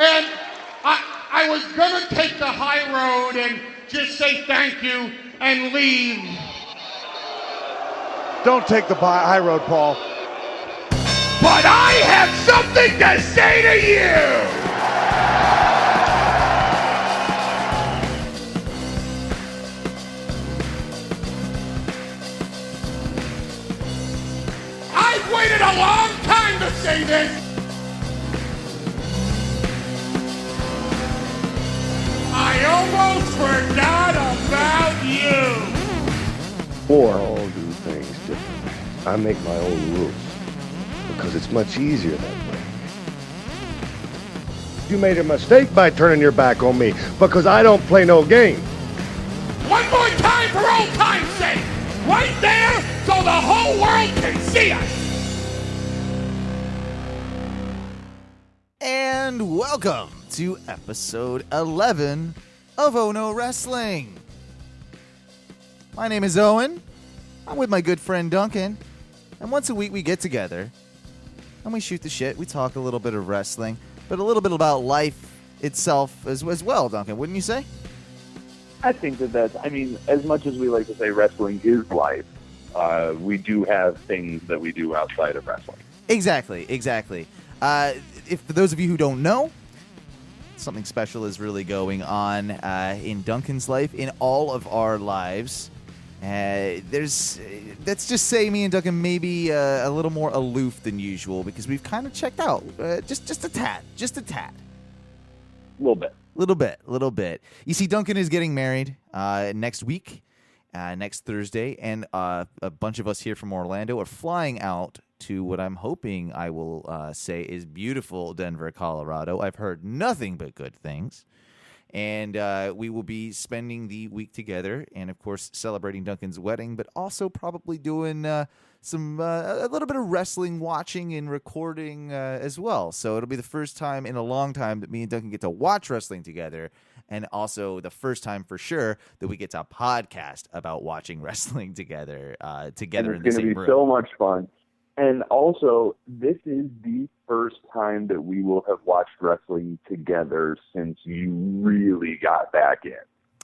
And I was going to take the high road and just say thank you and leave. Don't take the high road, Paul. But I have something to say to you! I've waited a long time to say this! I almost forgot about you! Or I'll do things differently. I make my own rules because it's much easier that way. You made a mistake by turning your back on me because I don't play no game. One more time for old time's sake! Right there so the whole world can see us! And welcome to episode 11 of Oh No Wrestling. My name is Owen. I'm with my good friend Duncan. And once a week we get together and we shoot the shit. We talk a little bit of wrestling, but a little bit about life itself as well, Duncan, wouldn't you say? I think that's, as much as we like to say wrestling is life, we do have things that we do outside of wrestling. Exactly. If for those of you who don't know, something special is really going on in Duncan's life, in all of our lives. Let's just say me and Duncan may be a little more aloof than usual because we've kind of checked out just a tad. Little bit. You see, Duncan is getting married next week, next Thursday, and a bunch of us here from Orlando are flying out to what I'm hoping I will say is beautiful Denver, Colorado. I've heard nothing but good things. And we will be spending the week together and, of course, celebrating Duncan's wedding, but also probably doing a little bit of wrestling watching and recording as well. So it'll be the first time in a long time that me and Duncan get to watch wrestling together, and also the first time for sure that we get to podcast about watching wrestling together in the same room. It's going to be so much fun. And also, this is the first time that we will have watched wrestling together since you really got back in.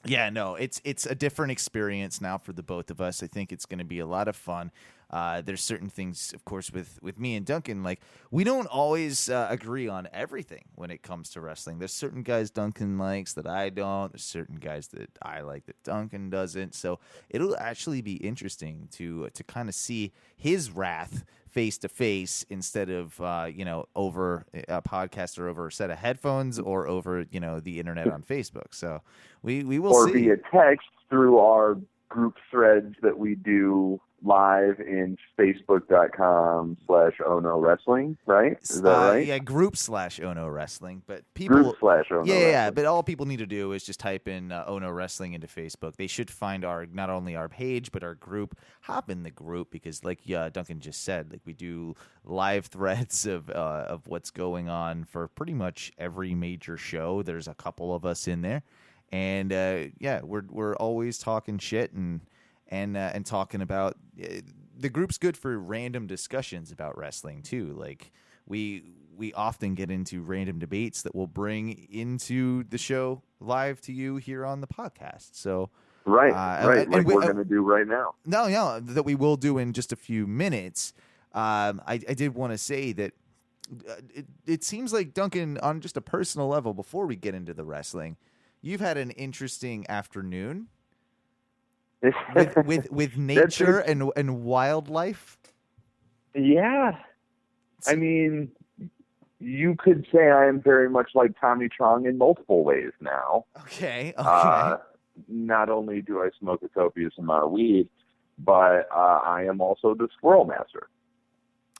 Yeah, no, it's a different experience now for the both of us. I think it's going to be a lot of fun. There's certain things, of course, with me and Duncan, like we don't always agree on everything when it comes to wrestling. There's certain guys Duncan likes that I don't. There's certain guys that I like that Duncan doesn't. So it'll actually be interesting to kind of see his wrath face to face instead of over a podcast or over a set of headphones or over the internet on Facebook. So we will or see. Via text through our group threads that we do live in facebook.com/ono wrestling, right? Is that right? Yeah, group/ono wrestling, but people group/ono yeah, but all people need to do is just type in Ono Wrestling into Facebook. They should find not only our page but our group. Hop in the group because, like Duncan just said, like we do live threads of what's going on for pretty much every major show. There's a couple of us in there, and we're always talking shit and talking about the group's good for random discussions about wrestling too. Like we often get into random debates that we'll bring into the show live to you here on the podcast. So right, like we're going to do right now. No, that we will do in just a few minutes. I did want to say that it seems like, Duncan, on just a personal level, before we get into the wrestling, you've had an interesting afternoon. with nature and wildlife? Yeah. I mean, you could say I am very much like Tommy Chong in multiple ways now. Okay. Not only do I smoke a copious amount of weed, but I am also the squirrel master.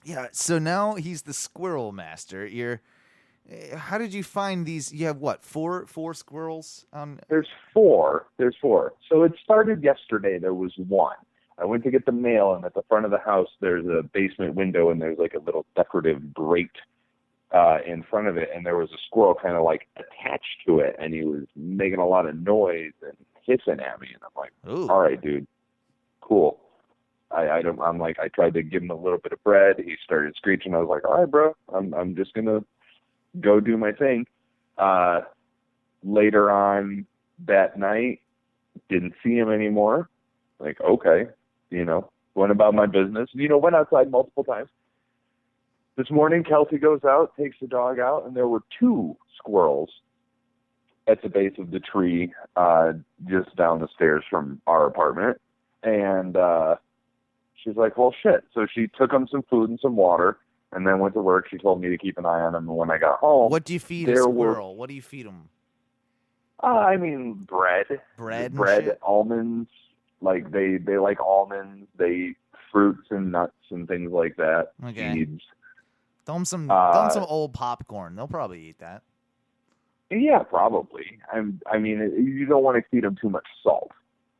Yeah, so now he's the squirrel master. How did you find these? You have what, four squirrels? There's four. So it started yesterday. There was one. I went to get the mail, and at the front of the house, there's a basement window, and there's like a little decorative grate in front of it, and there was a squirrel kind of like attached to it, and he was making a lot of noise and hissing at me, and I'm like, ooh. All right, dude, cool. I tried to give him a little bit of bread. He started screeching. I was like, all right, bro, I'm just gonna go do my thing. Later on that night, didn't see him anymore. Like, okay, went about my business. Went outside multiple times. This morning, Kelsey goes out, takes the dog out, and there were 2 squirrels at the base of the tree just down the stairs from our apartment. And she's like, well, shit. So she took them some food and some water and then went to work. She told me to keep an eye on them. And when I got home... What do you feed a squirrel? What do you feed them? Bread. Bread, almonds. Like, they like almonds. They eat fruits and nuts and things like that. Okay. Seeds. Throw them some old popcorn. They'll probably eat that. Yeah, probably. You don't want to feed them too much salt.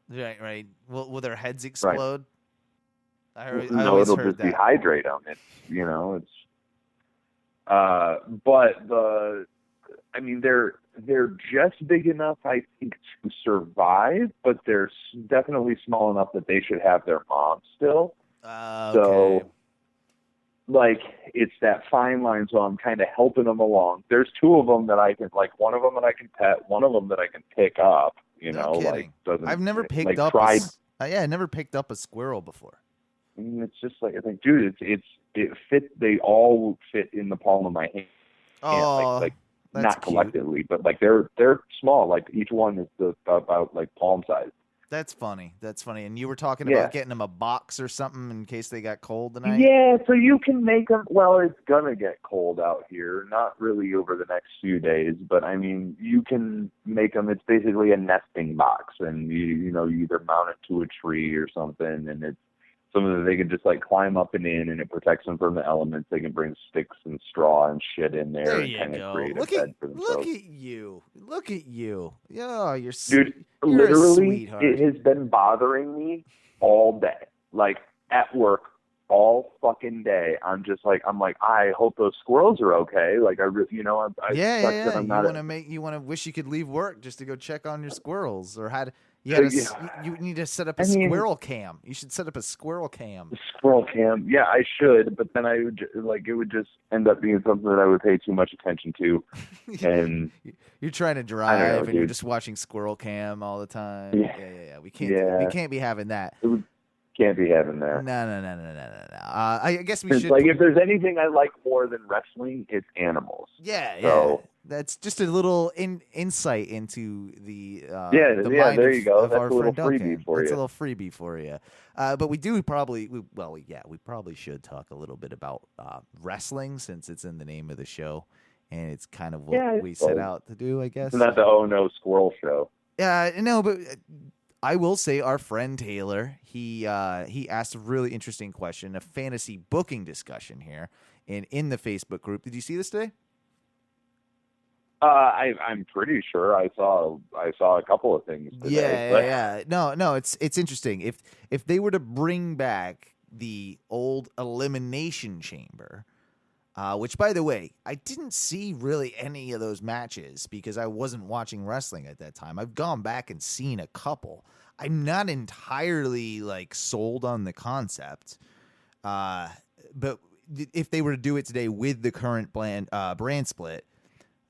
Right. Will their heads explode? Right. No, it'll just dehydrate them. They're just big enough, I think, to survive, but they're definitely small enough that they should have their mom still. Okay. So, it's that fine line, so I'm kind of helping them along. There's 2 of them that I can, one of them that I can pet, one of them that I can pick up, No kidding. I've never picked up I never picked up a squirrel before. It's just I think, dude, they all fit in the palm of my hand. Oh, not that's collectively, but they're small. Each one is about palm size. That's funny. And you were talking about getting them a box or something in case they got cold tonight? Yeah, so you can make them. Well, it's going to get cold out here. Not really over the next few days, but you can make them. It's basically a nesting box, and you either mount it to a tree or something, and it's something that they can just climb up and in, and it protects them from the elements. They can bring sticks and straw and shit in there. There and you kind go. of create a bed for themselves. Look at you. Yeah, Dude, literally, it has been bothering me all day. At work, all fucking day. I'm I hope those squirrels are okay. You want to wish you could leave work just to go check on your squirrels, or you need to set up a squirrel cam. You should set up a squirrel cam. Squirrel cam, yeah, I should, but then I would it would just end up being something that I would pay too much attention to. And you're trying to drive and you're just watching squirrel cam all the time. Yeah. We can't be having that. Can't be having that. No. I guess we should. If there's anything I like more than wrestling, it's animals. Yeah. That's just a little insight into the mind there you go. That's a little freebie for you. That's a little freebie for you. But we probably should talk a little bit about wrestling, since it's in the name of the show, and it's kind of what we set out to do, I guess. It's not the Oh No Squirrel Show. No, but I will say our friend Taylor, he asked a really interesting question, a fantasy booking discussion here in the Facebook group. Did you see this today? I'm pretty sure I saw a couple of things today. Yeah. No, it's interesting. If they were to bring back the old Elimination Chamber, which, by the way, I didn't see really any of those matches because I wasn't watching wrestling at that time. I've gone back and seen a couple. I'm not entirely sold on the concept, but if they were to do it today with the current brand split,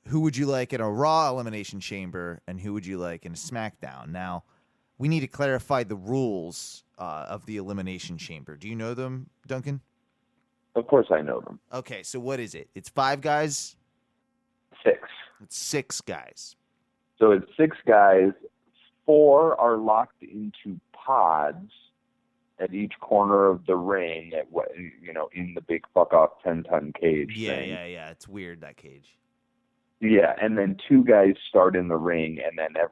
who would you like in a Raw Elimination Chamber, and who would you like in a SmackDown? Now, we need to clarify the rules of the Elimination Chamber. Do you know them, Duncan? Of course I know them. Okay, so what is it? It's 5 guys? 6. It's 6 guys. So it's 6 guys. 4 are locked into pods at each corner of the ring in the big fuck-off 10-ton cage thing. Yeah. It's weird, that cage. Yeah, and then 2 guys start in the ring, and then I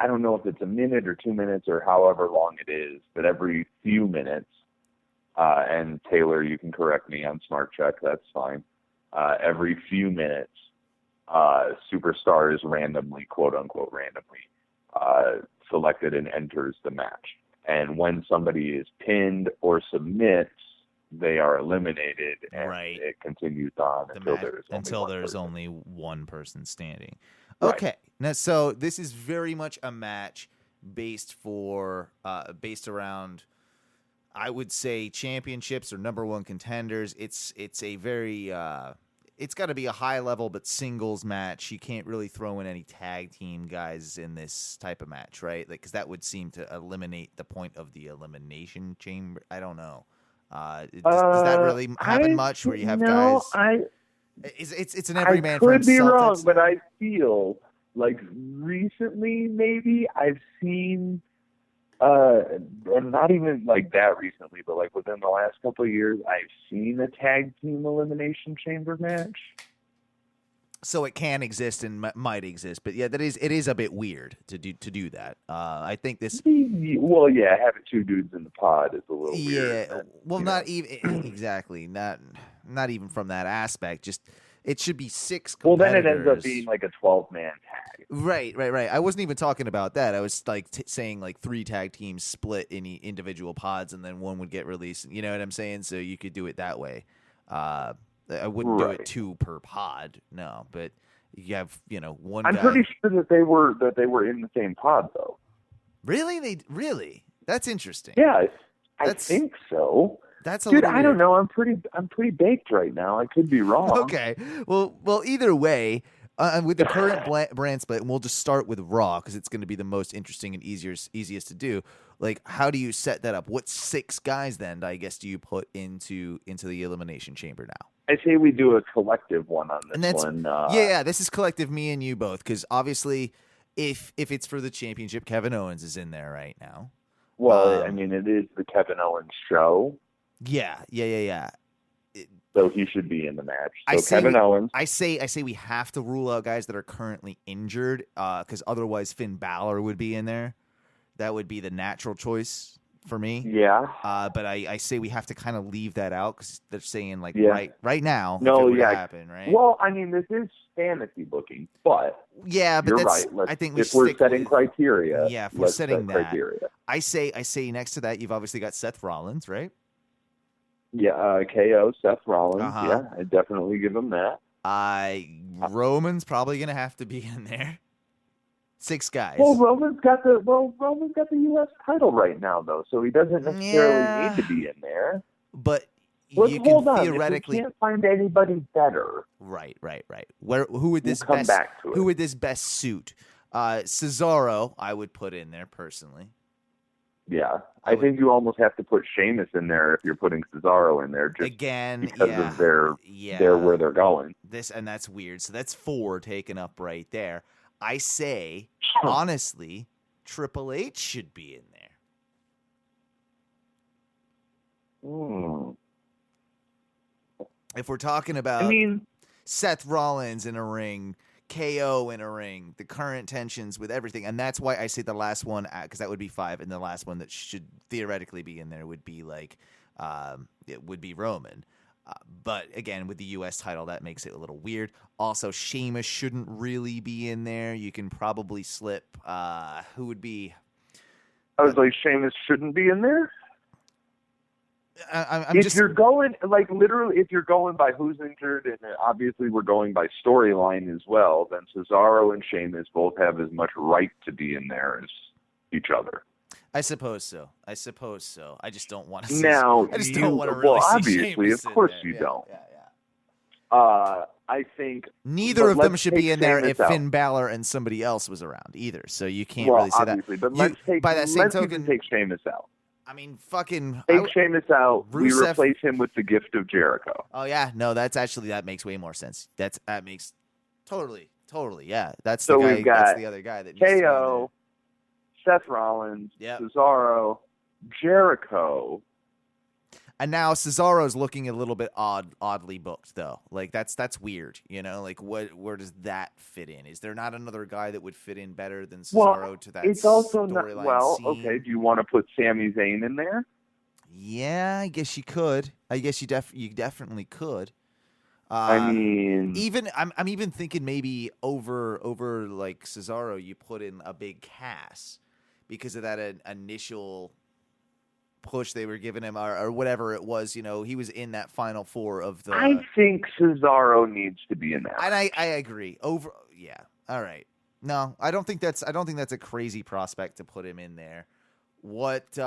don't know if it's a minute or 2 minutes or however long it is, but every few minutes, and Taylor, you can correct me on Smart Check, that's fine. Every few minutes, superstar is randomly, quote unquote randomly, selected and enters the match. And when somebody is pinned or submits, they are eliminated, and it continues on until there's only one person standing. Right. Okay, now so this is very much a match based around, I would say, championships or number one contenders. It's a very it's got to be a high level but singles match. You can't really throw in any tag team guys in this type of match, right? Like, because that would seem to eliminate the point of the Elimination Chamber. I don't know. Does that really happen much where you have guys? It's an every man for himself. I could be wrong, but I feel like recently maybe I've seen, and not even like that recently, but like within the last couple of years, I've seen a tag team elimination chamber match. So it can exist and might exist, but yeah, it is a bit weird to do that. I think this. Well, yeah, having two dudes in the pod is a little weird. Yeah, well, not even exactly, not even from that aspect. Just it should be 6 competitors. Well, then it ends up being like a 12-man tag. Right. I wasn't even talking about that. I was like saying like 3 tag teams split in individual pods, and then one would get released. You know what I'm saying? So you could do it that way. I wouldn't do it 2 per pod, no. But you have, one. I'm guy. pretty sure that they were in the same pod though. Really? That's interesting. Yeah, I think so. That's a dude. little I don't weird. know. I'm pretty baked right now. I could be wrong. Okay. Well. Either way, with the current brand split, and we'll just start with Raw because it's going to be the most interesting and easiest to do. Like, how do you set that up? What 6 guys then? I guess do you put into the Elimination Chamber now? I say we do a collective one on this And that's, one. Yeah, this is collective, me and you both, because obviously, if it's for the championship, Kevin Owens is in there right now. Well, I mean, it is the Kevin Owens show. Yeah. So he should be in the match. So Kevin Owens. I say we have to rule out guys that are currently injured, because otherwise Finn Balor would be in there. That would be the natural choice for me. Yeah. But I say we have to kind of leave that out because they're saying like right now. No, if it would happen, right? Well, I mean, this is fantasy booking, but yeah, but you're that's, right. I think if we're setting criteria, yeah, if we're setting that criteria. I say next to that you've obviously got Seth Rollins, right? Yeah, KO, Seth Rollins. Yeah, I definitely give him that. Roman's probably gonna have to be in there. 6 guys. Well, Roman's got the U.S. title right now, though, so he doesn't necessarily need to be in there. But let's you hold can on. theoretically If we can't find anybody better. Right. Who would this come back to it. Who would this best suit? Cesaro, I would put in there personally. Yeah, I think you almost have to put Sheamus in there if you're putting Cesaro in there, just again because of they're where they're going. That's weird. So that's 4 taken up right there. I say, honestly, Triple H should be in there. If we're talking about, Seth Rollins in a ring, KO in a ring, the current tensions with everything, and that's why I say the last one, because that would be 5, and the last one that should theoretically be in there would be like, it would be Roman. But again, with the U.S. title, that makes it a little weird. Also, Sheamus shouldn't really be in there. You can probably slip. Who would be? I was like, Sheamus shouldn't be in there. If you're going literally, if you're going by who's injured, and obviously we're going by storyline as well, then Cesaro and Sheamus both have as much right to be in there as each other. I suppose so. I just don't want to see. Now, don't want to really see obviously, Sheamus of course, you don't. I think neither of them should be in there if Finn Balor and somebody else was around either. So you can't really say that. But let's take Sheamus out. I mean, fucking take Sheamus out. Rusev, we replace him with the gift of Jericho. Oh yeah, no, that makes way more sense. That makes totally, yeah. That's so the guy. We've got that's the other guy that KO, Seth Rollins, Cesaro, Jericho. And now Cesaro's looking a little bit oddly booked though. Like that's weird, Like where does that fit in? Is there not another guy that would fit in better than Cesaro to that? It's also not scene? Okay. Do you want to put Sami Zayn in there? Yeah, I guess you could. I guess you definitely could. I mean, I'm even thinking maybe over like Cesaro, you put in a big Cass because of that initial push they were giving him or whatever it was. He was in that final 4 of the. I think Cesaro needs to be in that. And I agree. All right. No, I don't think that's a crazy prospect to put him in there. What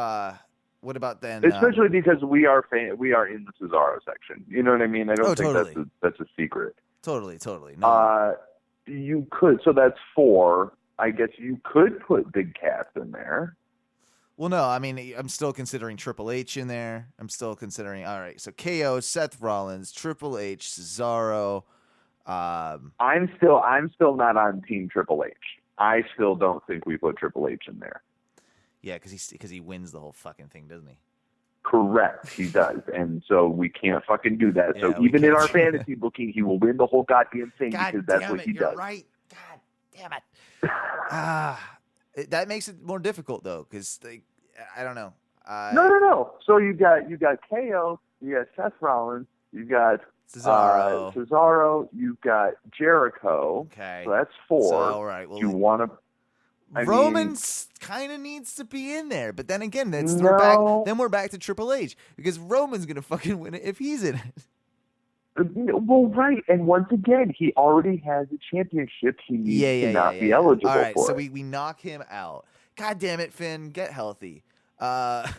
What about then? Especially because we are in the Cesaro section. You know what I mean? I don't think totally. that's a secret. Totally. No. You could. So that's 4. I guess you could put Big Cass in there. Well, no. I mean, I'm still considering Triple H in there. I'm still considering. All right. So KO, Seth Rollins, Triple H, Cesaro. I'm still not on Team Triple H. I still don't think we put Triple H in there. Yeah, because he wins the whole fucking thing, doesn't he? Correct, he does, and so we can't fucking do that. Yeah, so even in our fantasy booking, he will win the whole goddamn thing because that's what he you're does. Right? God damn it! That makes it more difficult though, because I don't know. No. So you got KO, you got Seth Rollins, you got Cesaro, you got Jericho. Okay, so that's 4. So, all right, well, you want to? Roman kind of needs to be in there, but then again, we're back to Triple H because Roman's gonna fucking win it if he's in it. Well, right, and once again, he already has a championship. He needs to not be eligible all right, for so it. we knock him out. God damn it, Finn, get healthy. I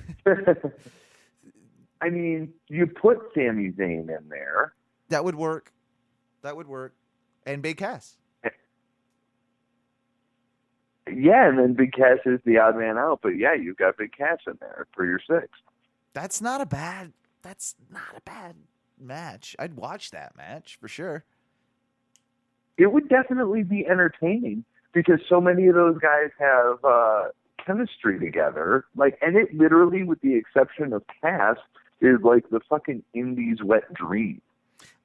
mean, you put Sami Zayn in there. That would work. And Big Cass. Yeah, and then Big Cass is the odd man out, but yeah, you've got Big Cass in there for your 6. That's not a bad match. I'd watch that match for sure. It would definitely be entertaining because so many of those guys have chemistry together. And it literally, with the exception of Cass, is like the fucking Indies wet dream.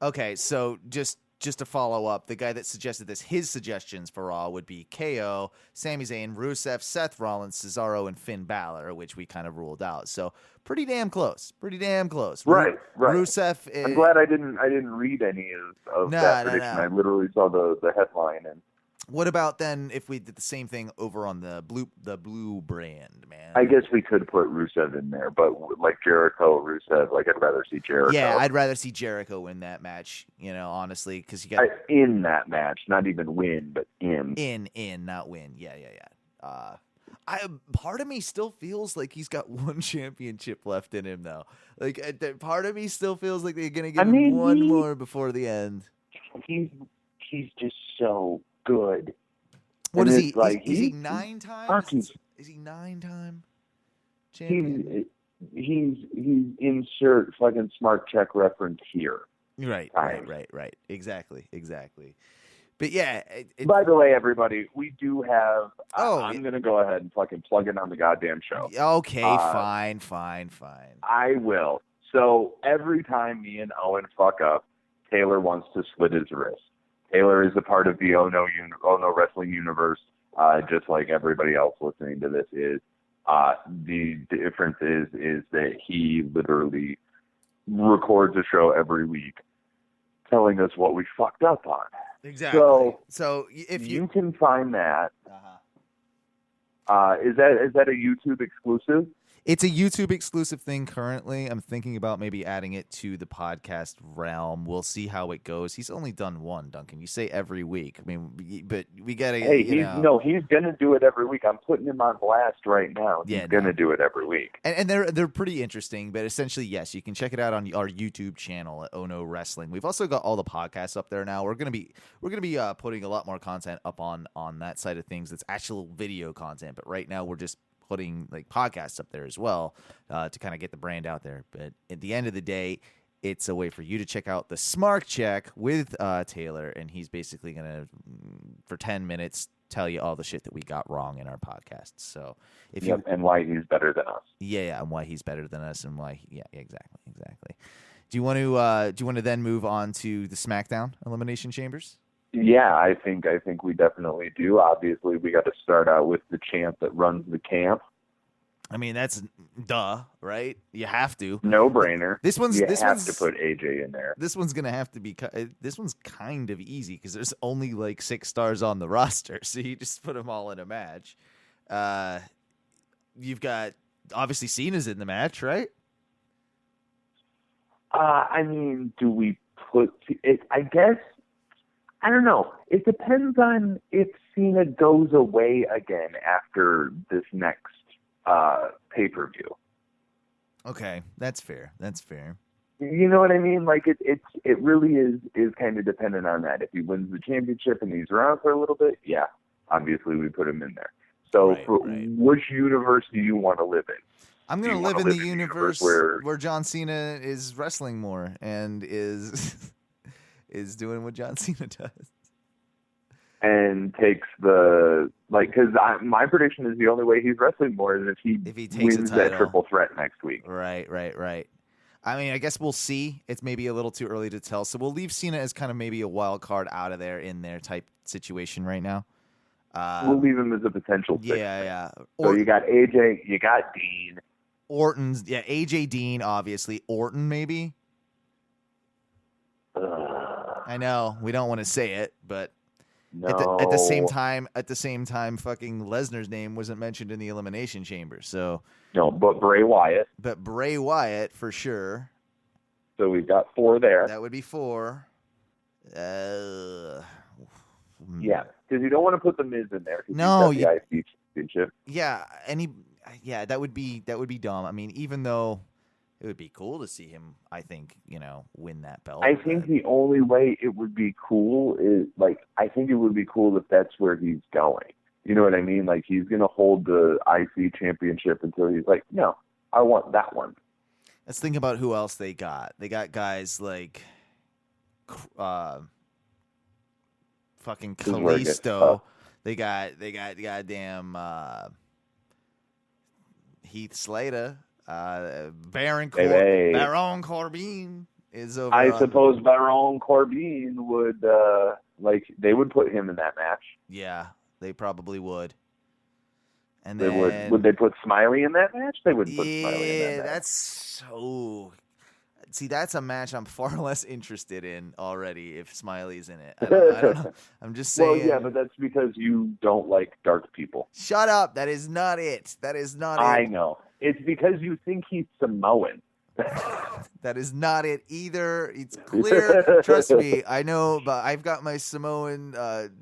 Okay, so just to follow up, the guy that suggested this, his suggestions for Raw would be KO, Sami Zayn, Rusev, Seth Rollins, Cesaro, and Finn Balor, which we kind of ruled out. So pretty damn close. Right. Rusev. I'm glad I didn't read any of that prediction. No. I literally saw the headline. And what about then if we did the same thing over on the blue brand, man? I guess we could put Rusev in there, but like Jericho, Rusev, I'd rather see Jericho. Yeah, I'd rather see Jericho in that match, honestly, because you got in that match, not even win, but in, not win. Yeah. Part of me still feels like he's got one championship left in him, though. Part of me still feels like they're gonna give him one more before the end. He's just so good. What is he? Is he 9 times? Is he 9-time champion? He's insert fucking smart check reference here. Right. Exactly. But yeah. By the way, everybody, we do have. I'm going to go ahead and fucking plug it on the goddamn show. Okay, fine. I will. So every time me and Owen fuck up, Taylor wants to slit his wrist. Taylor is a part of the Oh No Wrestling universe, just like everybody else listening to this is. The difference is that he literally records a show every week telling us what we fucked up on. Exactly. So if you can find that, is that a YouTube exclusive? It's a YouTube exclusive thing currently. I'm thinking about maybe adding it to the podcast realm. We'll see how it goes. He's only done one, Duncan. You say every week. I mean, but we got to. Hey, he's going to do it every week. I'm putting him on blast right now. He's going to do it every week. And they're pretty interesting. But essentially, yes, you can check it out on our YouTube channel at Oh No Wrestling. We've also got all the podcasts up there now. We're gonna be putting a lot more content up on that side of things. That's actual video content. But right now, we're just putting podcasts up there as well to kind of get the brand out there. But at the end of the day, it's a way for you to check out the Smart Check with Taylor, and he's basically gonna for 10 minutes tell you all the shit that we got wrong in our podcast. So and why he's better than us. Yeah, and why he's better than us, and why exactly. Do you want to then move on to the Smackdown Elimination Chambers? Yeah, I think we definitely do. Obviously, we got to start out with the champ that runs the camp. I mean, that's right? You have to. No brainer. This one's to put AJ in there. This one's gonna have to be. This one's kind of easy because there's only 6 stars on the roster, so you just put them all in a match. You've got obviously Cena's in the match, right? I mean, do we put it? I guess. I don't know. It depends on if Cena goes away again after this next pay-per-view. Okay, that's fair. That's fair. You know what I mean? Like it really is kind of dependent on that. If he wins the championship and he's around for a little bit, yeah, obviously we put him in there. So Right. which universe do you want to live in? I'm going to live in the universe where John Cena is wrestling more and is is doing what John Cena does. And takes the, like, because my prediction is the only way he's wrestling more is if he takes wins that triple threat next week. Right. I mean, I guess we'll see. It's maybe a little too early to tell. So we'll leave Cena as kind of maybe a wild card out of there in their type situation right now. We'll leave him as a potential fix. Yeah. So you got AJ, you got Dean. Orton's, AJ Dean, obviously. Orton, maybe? I know, we don't want to say it, but no. At the same time, fucking Lesnar's name wasn't mentioned in the Elimination Chamber. So no, but Bray Wyatt. But Bray Wyatt for sure. So we've got 4 there. That would be 4. Yeah, because you don't want to put the Miz in there. No, he's got the IC championship. Yeah, that would be dumb. I mean, even though it would be cool to see him, I think, win that belt. I think the only way it would be cool is, I think it would be cool if that's where he's going. You know what I mean? Like, he's going to hold the IC championship until he's like, no, I want that one. Let's think about who else they got. They got guys like fucking Kalisto. They got goddamn Heath Slater. Baron Corbin is over. I suppose Baron Corbin would they would put him in that match. Yeah, they probably would. And then would they put Smiley in that match? They wouldn't put Smiley in that match. That's so. See, that's a match I'm far less interested in already if Smiley's in it. I don't know. I'm just saying. Well, yeah, but that's because you don't like dark people. Shut up. That is not it. I know. It's because you think he's Samoan. That is not it either. It's clear. Trust me. I know, but I've got my Samoan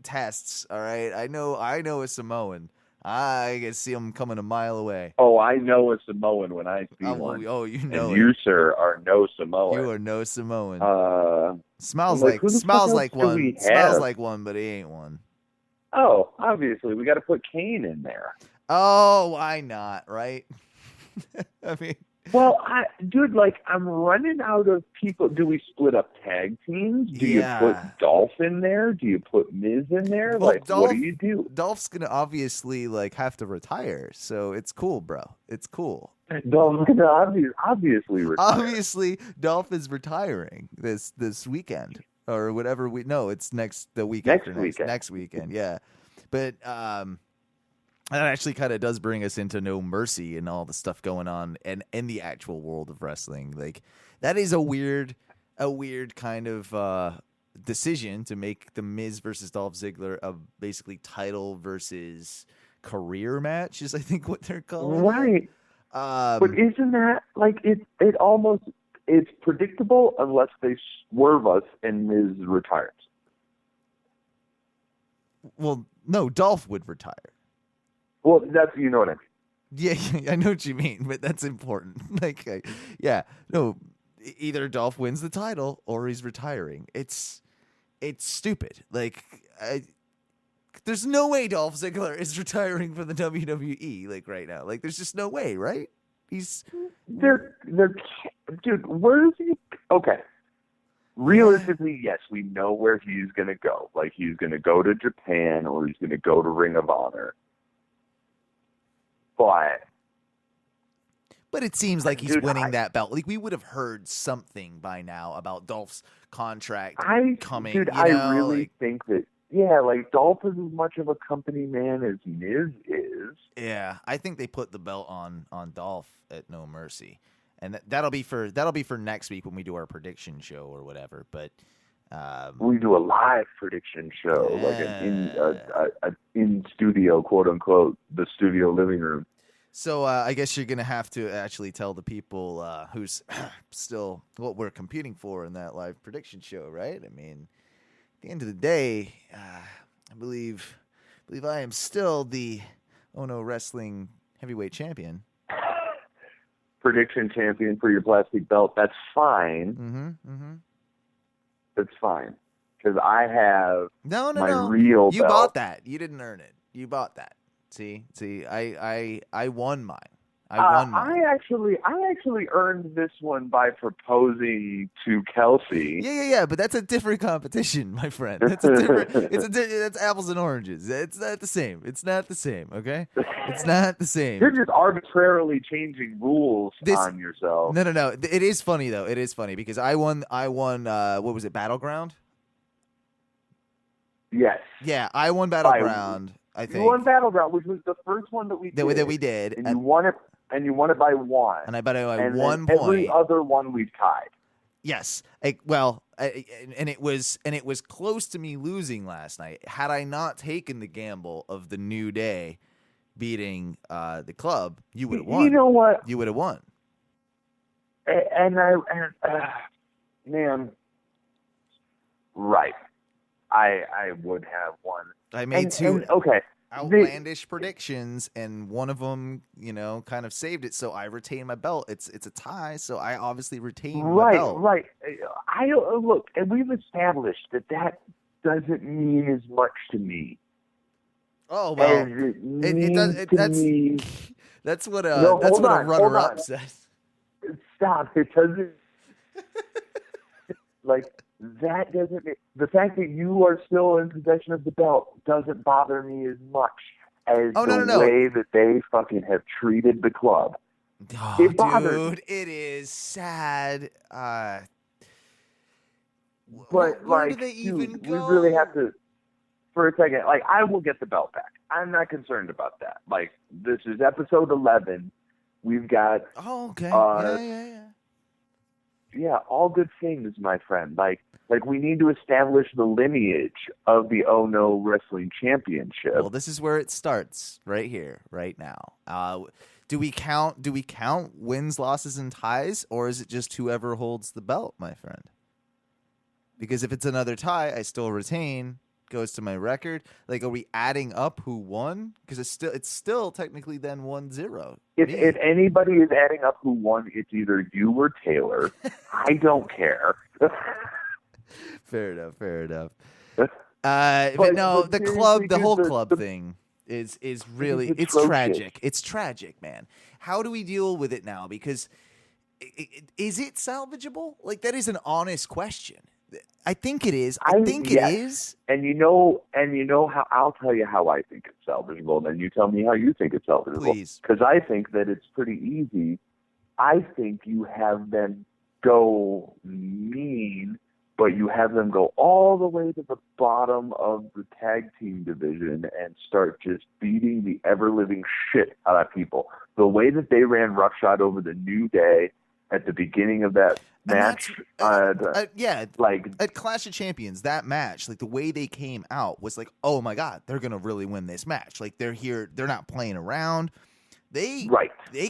tests. All right. I know a Samoan. I can see him coming a mile away. Oh, I know a Samoan when I see one. Oh, you know. And you, sir, are no Samoan. You are no Samoan. Smells like one. Smells like one, but he ain't one. Oh, obviously, we got to put Kane in there. Oh, why not? Right? I mean. Well, I'm running out of people. Do we split up tag teams? Do you put Dolph in there? Do you put Miz in there? Well, what do you do? Dolph's going to obviously, have to retire, so it's cool, bro. It's cool. Dolph's going to obviously retire. Obviously, Dolph is retiring this weekend, or whatever it's the week after next weekend, yeah. But, that actually kind of does bring us into No Mercy and all the stuff going on and in the actual world of wrestling. Like, that is a weird kind of decision to make the Miz versus Dolph Ziggler a basically title versus career match is I think what they're calling. Right. But isn't that it's predictable unless they swerve us and Miz retires. Well, no, Dolph would retire. Well, you know what I mean. Yeah, I know what you mean, but that's important. Either Dolph wins the title or he's retiring. It's stupid. There's no way Dolph Ziggler is retiring from the WWE right now. There's just no way, right? Dude, where is he? Okay. Realistically, yes, we know where he's going to go. He's going to go to Japan or he's going to go to Ring of Honor. But it seems like he's winning that belt. We would have heard something by now about Dolph's contract coming. Dude, I really think that, Dolph is as much of a company man as Miz is. Yeah, I think they put the belt on Dolph at No Mercy, and that'll be for next week when we do our prediction show or whatever. But we do a live prediction show, an in studio, quote unquote, the studio living room. So I guess you're gonna have to actually tell the people who's still what we're competing for in that live prediction show, right? I mean, at the end of the day, I believe I am still the Ono Wrestling Heavyweight Champion. prediction champion for your plastic belt, that's fine. That's fine. Because I have no. real You belt. bought that. You didn't earn it. You bought that. See, I won mine. I actually earned this one by proposing to Kelsey. Yeah. But that's a different competition, my friend. That's that's apples and oranges. It's not the same. Okay, it's not the same. You're just arbitrarily changing rules on yourself. No. It is funny though. It is funny because I won. What was it? Battleground. Yes. Yeah, I won Battleground. I think you won Battleground, which was the first one that we did, and you won it. And you won it by 1. And I bet I and 1 point. Every other one we've tied. Yes. And it was close to me losing last night. Had I not taken the gamble of the New Day beating the club, you would have won. You know what? You would have won. Man, right. I would have won. I made two. Okay. Outlandish predictions, and one of them, kind of saved it. So I retain my belt. It's a tie, so I obviously retain my belt. Right. I look, and we've established that doesn't mean as much to me. Oh well, it does. That's what a runner-up says. Stop! It doesn't. That doesn't. The fact that you are still in possession of the belt doesn't bother me as much as the way that they fucking have treated the club. Oh, it bothers dude, it is sad. But where do they even go? We really have to. For a second, I will get the belt back. I'm not concerned about that. This is episode 11. We've got. Oh, okay. Yeah. Yeah, all good things, my friend. We need to establish the lineage of the Oh No Wrestling Championship. Well, this is where it starts, right here, right now. Do we count wins, losses, and ties, or is it just whoever holds the belt, my friend? Because if it's another tie, I still retain. Goes to my record. Are we adding up who won? Because it's still technically then 1-0. If anybody is adding up who won, it's either you or Taylor. I don't care. Fair enough. But no, the whole club thing is really it's tragic. It's tragic, man. How do we deal with it now? Because is it salvageable? That is an honest question. I think it is. I think it is. And you know how I'll tell you how I think it's salvageable, and then you tell me how you think it's salvageable. Please. Because I think that it's pretty easy. I think you have them go mean, but you have them go all the way to the bottom of the tag team division and start just beating the ever-living shit out of people. The way that they ran roughshod over the New Day at the beginning of that match, at Clash of Champions, that match, the way they came out was oh my god, they're gonna really win this match. They're here, they're not playing around. They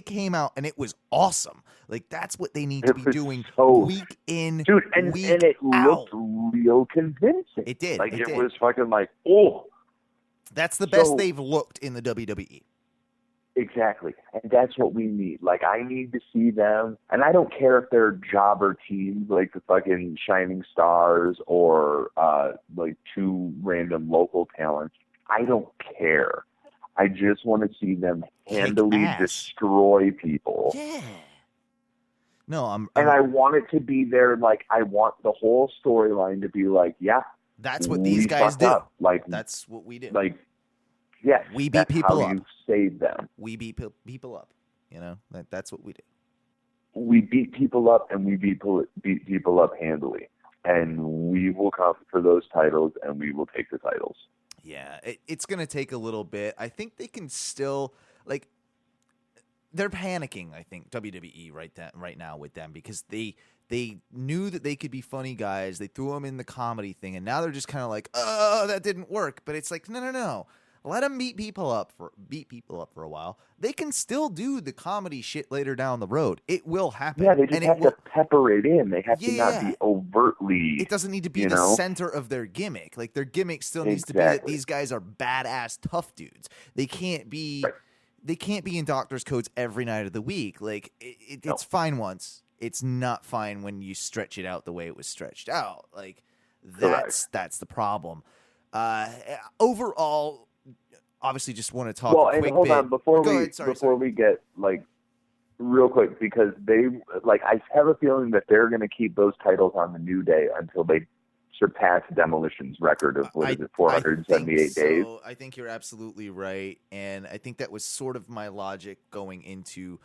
came out and it was awesome. That's what they need to be doing week in, and week it out. Looked real convincing. It did. It was fucking that's the best they've looked in the WWE. Exactly. And that's what we need. I need to see them. And I don't care if they're jobber teams like the fucking Shining Stars or two random local talents. I don't care. I just want to see them handily destroy people. Yeah. No, and I want it to be there. I want the whole storyline to be that's what these guys do. That's what we do. Yes, we beat people up. You save them. We beat people up. That's what we do. We beat people up, and we beat people up handily. And we will come for those titles, and we will take the titles. Yeah, it's going to take a little bit. I think they can still they're panicking. I think WWE right now with them because they knew that they could be funny guys. They threw them in the comedy thing, and now they're just kind of oh, that didn't work. But it's no. Let them beat people up for a while. They can still do the comedy shit later down the road. It will happen. Yeah, they just have to pepper it in. They have to not be overtly. It doesn't need to be the center of their gimmick. Their gimmick still needs to be that these guys are badass tough dudes. They can't be they can't be in doctor's coats every night of the week. Like it's No. fine once. It's not fine when you stretch it out the way it was stretched out. Like that's the problem. Overall, obviously, just want to talk. Well, a and quick hold bit. on before Go we ahead. Sorry. we get like real quick, because I have a feeling that they're going to keep those titles on the New Day until they surpass Demolition's record of 478 days. I think you're absolutely right, and I think that was sort of my logic going into,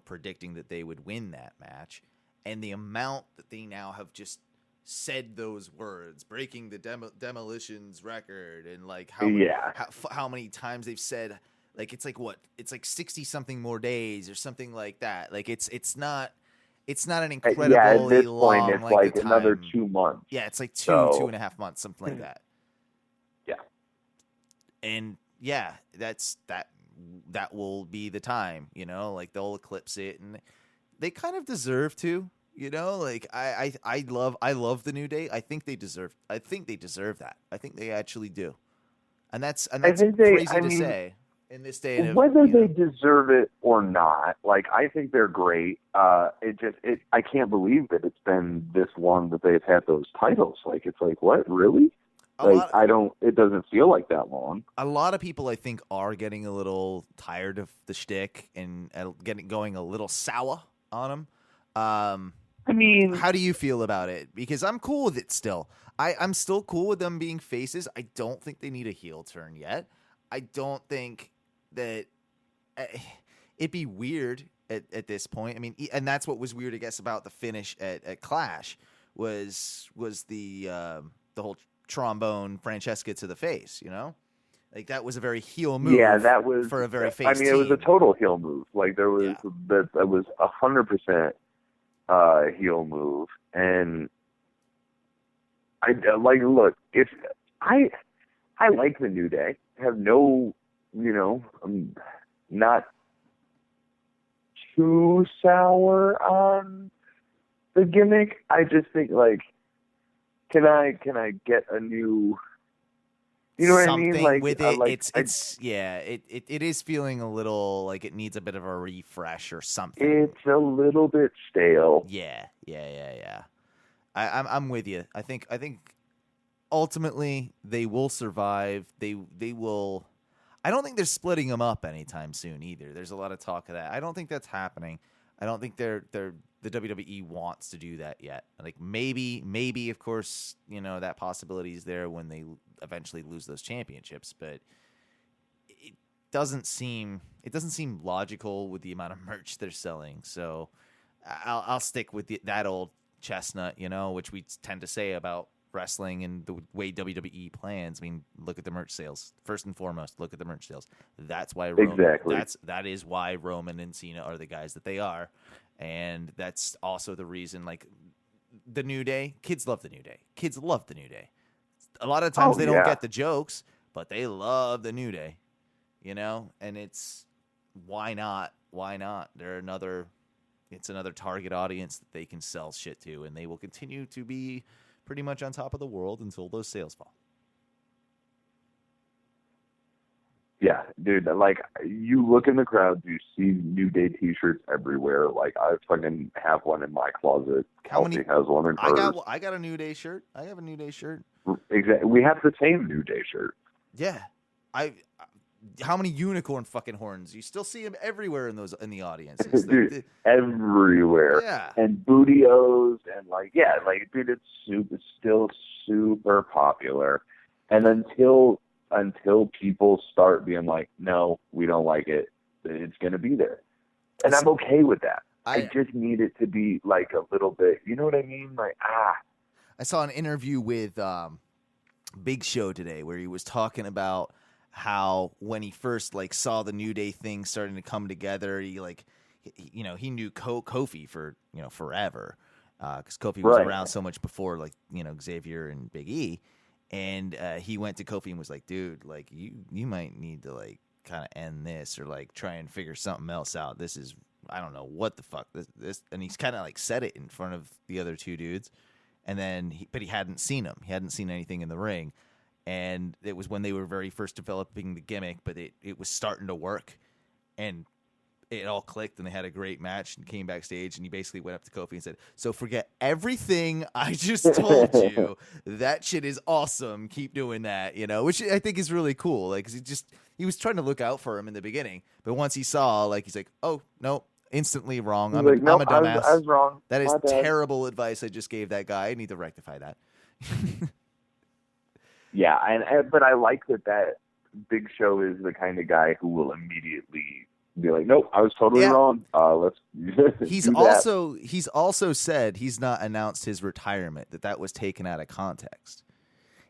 predicting that they would win that match, and the amount that they now have just said those words, breaking the Demolition's record, and like how many times they've said, like it's like 60 something more days or something like that. Like it's not an incredibly at this long point, it's length like of another time. 2 months. Yeah, it's like 2.5 months, something like that. Yeah. And yeah, that will be the time, like they'll eclipse it, and they kind of deserve to, like I love the New Day. I think they deserve that. I think they actually do. And that's crazy to say in this day and age. Whether they deserve it or not, like I think they're great. I can't believe that it's been this long that they've had those titles. Like it's like, what, really? It doesn't feel like that long. A lot of people, I think, are getting a little tired of the shtick and going a little sour on them. How do you feel about it? Because I'm cool with it still. I'm still cool with them being faces. I don't think they need a heel turn yet. I don't think that it'd be weird at this point. I mean, and that's what was weird, I guess, about the finish at Clash was the whole trombone Francesca to the face, Like that was a very heel move. Yeah, that was for a very face. I mean, it was a total heel move. Like there was that was 100% heel move, and I look. If I like the New Day, have no, I'm not too sour on the gimmick. I just think can I get a new? You know what I mean? Like with it, it is feeling a little like it needs a bit of a refresh or something. It's a little bit stale. Yeah. I'm with you. I think ultimately they will survive. They will. I don't think they're splitting them up anytime soon either. There's a lot of talk of that. I don't think that's happening. I don't think the WWE wants to do that yet. Like maybe of course, that possibility is there when they eventually lose those championships, but it doesn't seem logical with the amount of merch they're selling. So I'll stick with that old chestnut, which we tend to say about wrestling and the way WWE plans. I mean, look at the merch sales. First and foremost, look at the merch sales. That's why that is why Roman and Cena are the guys that they are. And that's also the reason, like, the New Day, kids love the New Day. Kids love the New Day. A lot of times they don't get the jokes, but they love the New Day, and it's why not? Why not? It's another target audience that they can sell shit to, and they will continue to be pretty much on top of the world until those sales fall. Yeah, dude, like you look in the crowd, you see New Day t-shirts everywhere. Like I fucking have one in my closet. Kelsey has one in hers. I got a New Day shirt. I have a New Day shirt. Exactly. We have the same New Day shirt. Yeah. How many unicorn fucking horns? You still see them everywhere in the audiences. Dude, everywhere. Yeah. And bootios and dude, it's still super popular. And until people start being like, no, we don't like it, it's going to be there. And I'm okay with that. I just need it to be like a little bit, you know what I mean? Like, I saw an interview with Big Show today where he was talking about how when he first saw the New Day thing starting to come together, he knew Kofi for forever because Kofi was around so much before Xavier and Big E, and he went to Kofi and was like, dude, you might need to kind of end this or try and figure something else out. This is, I don't know what the fuck this, and he's kind of said it in front of the other two dudes, and then but he hadn't seen him. He hadn't seen anything in the ring. and it was when they were very first developing the gimmick, but it was starting to work, and it all clicked, and they had a great match, and came backstage, and he basically went up to Kofi and said, "So forget everything I just told you. That shit is awesome. Keep doing that," which I think is really cool. Like, 'cause he was trying to look out for him in the beginning, but once he saw, like, he's like, "Oh no, instantly wrong. I'm a dumbass. I was wrong. That is My bad." terrible advice I just gave that guy. I need to rectify that." Yeah, but I like that Big Show is the kind of guy who will immediately be like, "Nope, I was totally wrong. Let's." He's also said he's not announced his retirement. That was taken out of context.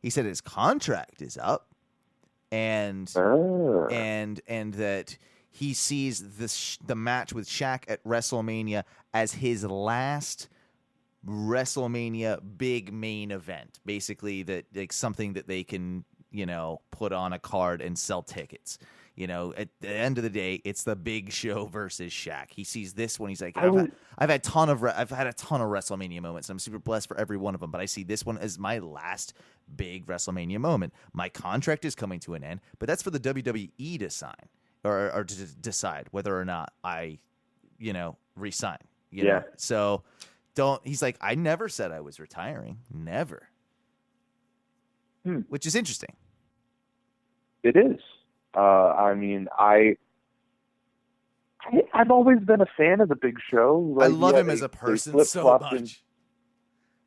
He said his contract is up, and that he sees the match with Shaq at WrestleMania as his last WrestleMania big main event. Basically, that like something that they can put on a card and sell tickets. At the end of the day, it's the Big Show versus Shaq. He sees this one. He's like, I've had a ton of WrestleMania moments. And I'm super blessed for every one of them, but I see this one as my last big WrestleMania moment. My contract is coming to an end, but that's for the WWE to sign or to decide whether or not I, resign. Yeah. So he's like, I never said I was retiring. Never. Which is interesting. It is. I mean, I've always been a fan of the Big Show. Like, I love him as a person so much.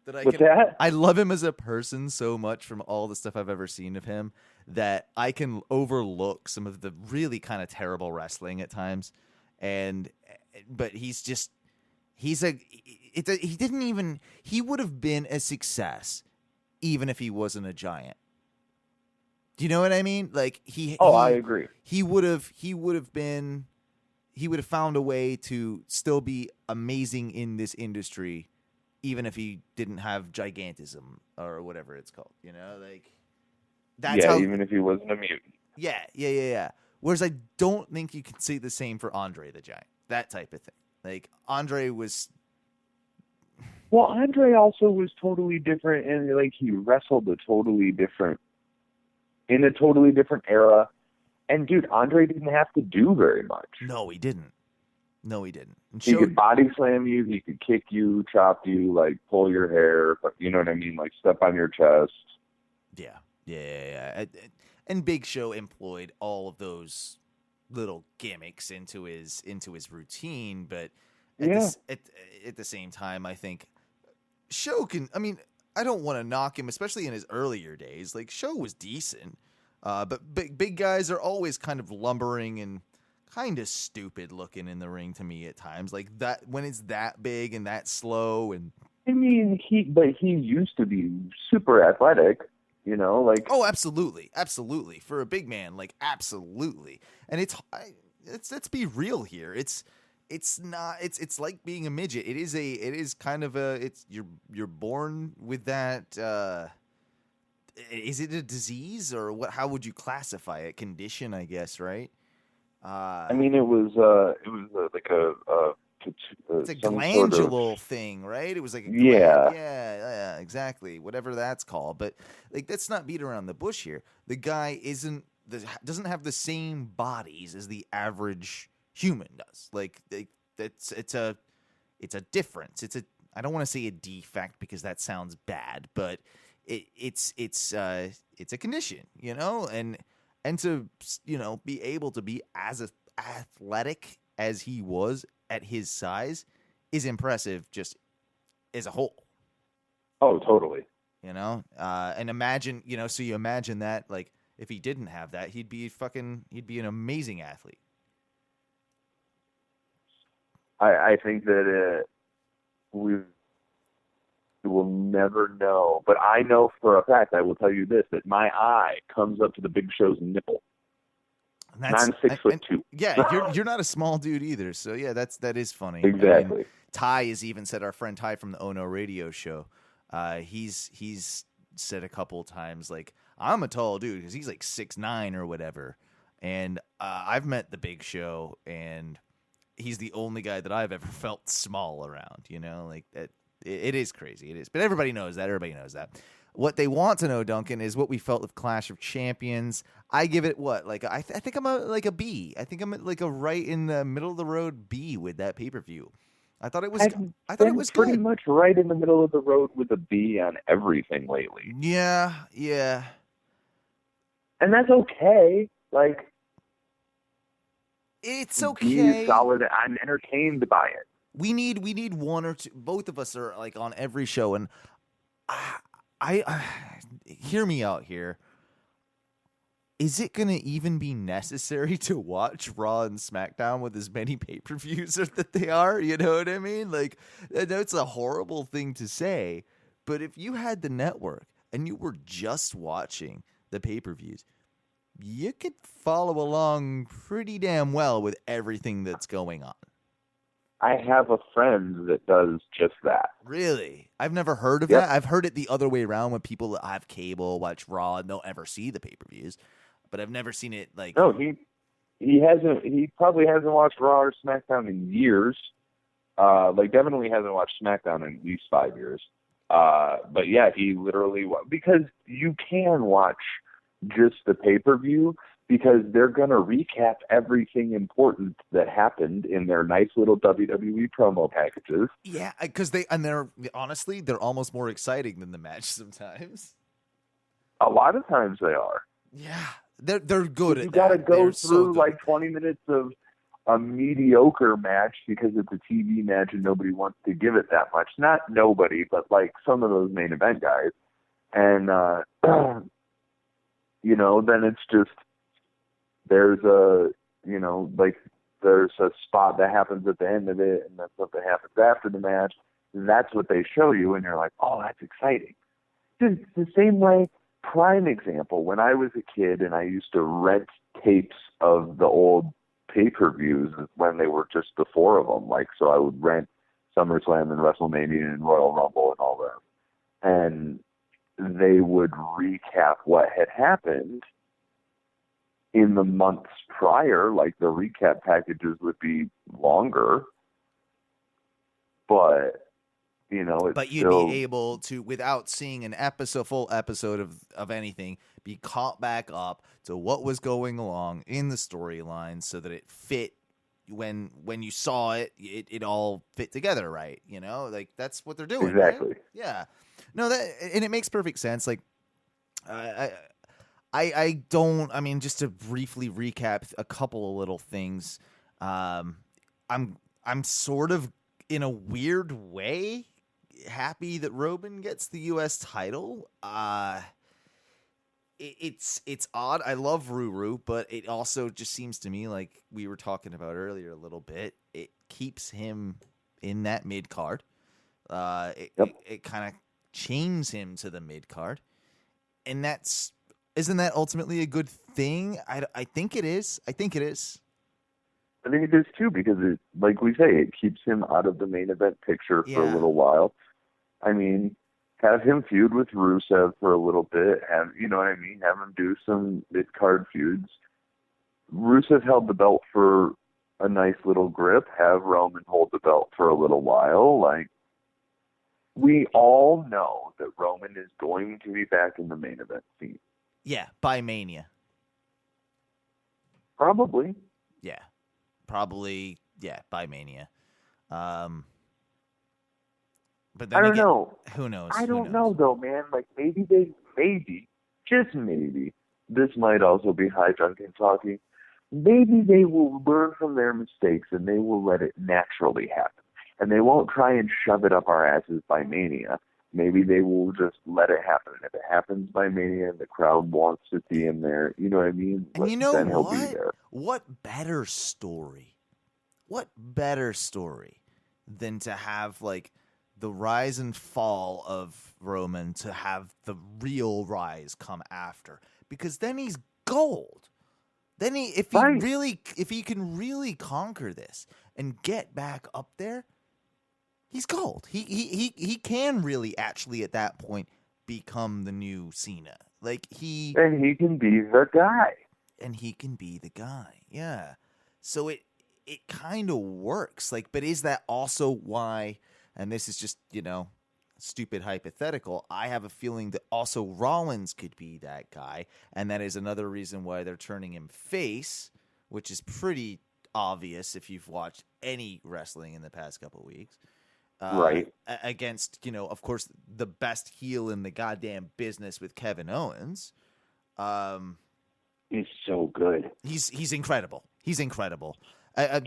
I love him as a person so much from all the stuff I've ever seen of him that I can overlook some of the really kind of terrible wrestling at times. But he would have been a success even if he wasn't a giant. Do you know what I mean? Like I agree. He would have found a way to still be amazing in this industry, even if he didn't have gigantism or whatever it's called. Even if he wasn't a mutant. Yeah. Whereas I don't think you can say the same for Andre the Giant. That type of thing. Like Andre was. Well, Andre also was totally different, and like he wrestled in a totally different era. And dude, Andre didn't have to do very much. No, he didn't. And he could body slam you, he could kick you, chop you, like pull your hair, you know what I mean, like step on your chest. Yeah. And Big Show employed all of those little gimmicks into his routine, but at the same time, I think Show can. I mean, I don't want to knock him, especially in his earlier days. Like Show was decent, but big guys are always kind of lumbering and kind of stupid looking in the ring to me at times. Like that when it's that big and that slow. And I mean, he used to be super athletic. Like absolutely for a big man, like absolutely. And let's be real here. It's not. It's like being a midget. It is kind of you're born with that. Is it a disease or what? How would you classify it? Condition, I guess, right? I mean, it was like it's a glandular thing, right? It was like yeah, exactly. Whatever that's called, but like let's not beat around the bush here. The guy doesn't have the same bodies as the average human does. Like it's a difference. I don't want to say a defect because that sounds bad, but it's a condition, and to be able to be as athletic as he was at his size is impressive just as a whole. Oh, totally. And imagine, so you imagine that, like, if he didn't have that, he'd be an amazing athlete. I think that we will never know, but I know for a fact, I will tell you this, that my eye comes up to the Big Show's nipple. And I'm 6'2". Yeah, you're not a small dude either, so yeah, that is funny. Exactly. I mean, Ty has even said, our friend Ty from the Ono Radio Show, he's said a couple of times, like, I'm a tall dude because he's like 6'9" or whatever, and I've met the Big Show, and he's the only guy that I've ever felt small around. Like that. It is crazy. It is. But everybody knows that. Everybody knows that. What they want to know, Duncan, is what we felt with Clash of Champions. I give it what? Like I think I'm a B. I think I'm like a right in the middle of the road B with that pay-per-view. I thought it was pretty good. much right in the middle of the road with a B on everything lately. Yeah. And that's okay. Like, it's okay. B is solid. I'm entertained by it. We need one or two. Both of us are like on every show, and I hear me out here. Is it going to even be necessary to watch Raw and SmackDown with as many pay-per-views that they are? You know what I mean? Like, I know it's a horrible thing to say, but if you had the network and you were just watching the pay-per-views, you could follow along pretty damn well with everything that's going on. I have a friend that does just that. Really? I've never heard of that. I've heard it the other way around when people that have cable watch Raw and don't ever see the pay-per-views. But I've never seen it like. No, he hasn't. He probably hasn't watched Raw or SmackDown in years. Like definitely hasn't watched SmackDown in at least 5 years. But yeah, he literally because you can watch just the pay-per-view because they're gonna recap everything important that happened in their nice little WWE promo packages. Yeah, because they're honestly they're almost more exciting than the match sometimes. A lot of times they are. Yeah. They're good at that. You got to go through so like 20 minutes of a mediocre match because it's a TV match and nobody wants to give it that much. Not nobody, but like some of those main event guys. And, then it's just, there's there's a spot that happens at the end of it and then something happens after the match. And that's what they show you. And you're like, oh, that's exciting. It's the same way. Prime example, when I was a kid and I used to rent tapes of the old pay-per-views when they were just the four of them. Like, so I would rent SummerSlam and WrestleMania and Royal Rumble and all that. And they would recap what had happened in the months prior. Like, the recap packages would be longer. But but you'd be able to, without seeing full episode of anything, be caught back up to what was going along in the storyline so that it fit when you saw it all fit together, right? Like that's what they're doing. Exactly. Right? Yeah. No, and it makes perfect sense. Like, I don't, just to briefly recap a couple of little things. I'm sort of in a weird way happy that Roman gets the U.S. title. It's odd. I love Ruru, but it also just seems to me like we were talking about earlier a little bit. It keeps him in that mid card. It kind of chains him to the mid card, and isn't that ultimately a good thing? I think it is. I think it is too, because it, like we say, it keeps him out of the main event picture for a little while. I mean, have him feud with Rusev for a little bit. Have him do some mid-card feuds. Rusev held the belt for a nice little grip. Have Roman hold the belt for a little while. Like, we all know that Roman is going to be back in the main event scene. Yeah, by Mania. Probably. Yeah. Probably, by Mania. But then I don't know. Who knows? I don't know, though, man. Like, just maybe, this might also be high Duncan talking. Maybe they will learn from their mistakes and they will let it naturally happen. And they won't try and shove it up our asses by Mania. Maybe they will just let it happen. And if it happens by Mania and the crowd wants to see him there, you know what I mean? And then he'll be there. What better story? What better story than to have, like, the rise and fall of Roman to have the real rise come after? Because then he's gold. Then if he can really conquer this and get back up there, he's gold. He can really actually at that point become the new Cena. And he can be the guy. And he can be the guy. Yeah. So it kind of works. Like, but is that also why and this is just, stupid hypothetical, I have a feeling that also Rollins could be that guy, and that is another reason why they're turning him face, which is pretty obvious if you've watched any wrestling in the past couple of weeks. Right. Against, of course, the best heel in the goddamn business with Kevin Owens. He's so good. He's incredible. He's incredible. And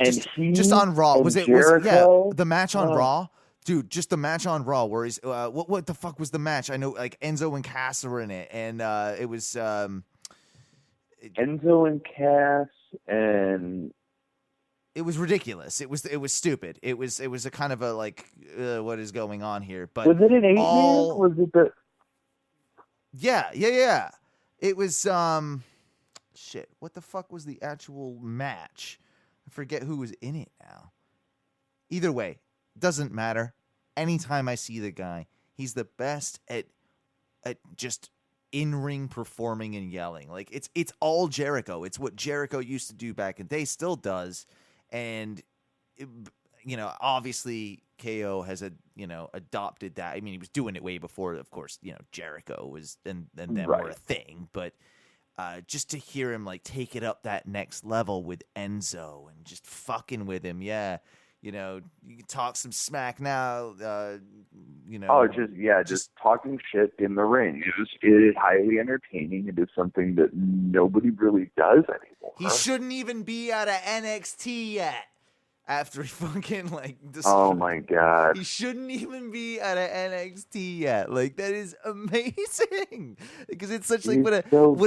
just on Raw, was Jericho? the match on Raw? Dude, just the match on Raw where he's what the fuck was the match? I know like Enzo and Cass were in it, and it was Enzo and Cass, and it was ridiculous. It was stupid. It was a kind of a like what is going on here? But was it an 8-man? Was it the? Yeah. It was shit. What the fuck was the actual match? I forget who was in it now. Either way, doesn't matter. Anytime I see the guy, he's the best at just in-ring performing and yelling. Like it's all Jericho. It's what Jericho used to do back in the day, still does. And obviously KO has adopted that. I mean, he was doing it way before, of course, Jericho was and them were a thing, but just to hear him like take it up that next level with Enzo and just fucking with him, you can talk some smack now. Just talking shit in the ring. It is highly entertaining. It is something that nobody really does anymore. He shouldn't even be out of NXT yet. After he fucking oh my god, he shouldn't even be out of NXT yet. Like that is amazing because it's such like what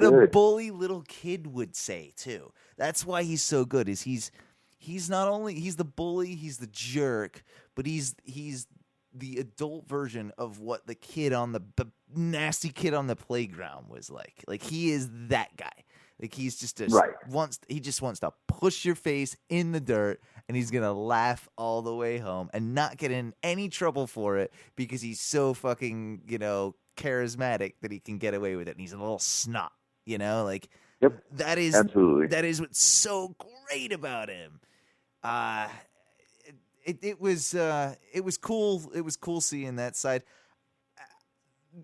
a bully little kid would say too. That's why he's so good. Is he's not only he's the bully, he's the jerk, but he's the adult version of what the kid on the nasty kid on the playground was like. Like he is that guy. Like he's just he just wants to push your face in the dirt, and he's gonna laugh all the way home and not get in any trouble for it because he's so fucking charismatic that he can get away with it. And he's a little snot, Yep. That is absolutely what's so great about him. It was cool. It was cool seeing that side.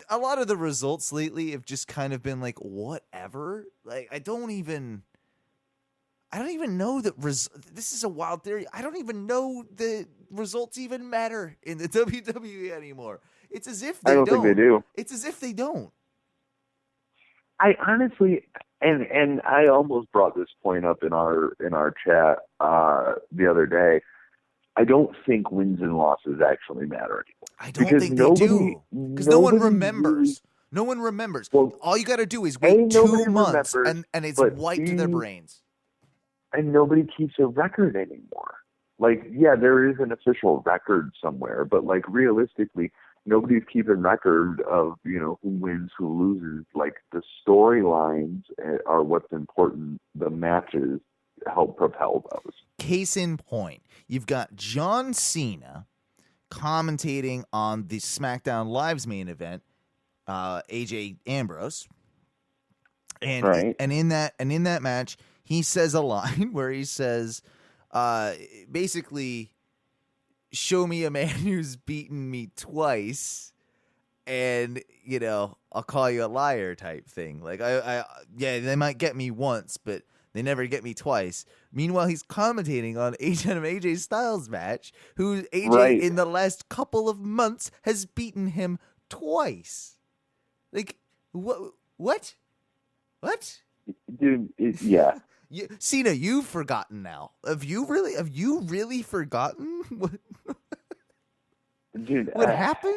A lot of the results lately have just kind of been like whatever. Like I don't even know that this is a wild theory. I don't even know the results even matter in the WWE anymore. It's as if they don't think they do. It's as if they don't. I honestly, and I almost brought this point up in our chat the other day. I don't think wins and losses actually matter anymore. I don't think they do. Because no one remembers. No one remembers. Well, all you got to do is wait 2 months and it's wiped to their brains. And nobody keeps a record anymore. There is an official record somewhere, but realistically, nobody's keeping record of, who wins, who loses. The storylines are what's important. The matches help propel those. Case in point, you've got John Cena commentating on the SmackDown Live's main event, AJ Ambrose, and in that match, he says a line where he says, basically, show me a man who's beaten me twice, and I'll call you a liar type thing. They might get me once, but they never get me twice. Meanwhile, he's commentating on AJ Styles' match, who AJ in the last couple of months has beaten him twice. What? Dude, Cena, you've forgotten now. Have you really forgotten what? Dude, what happened?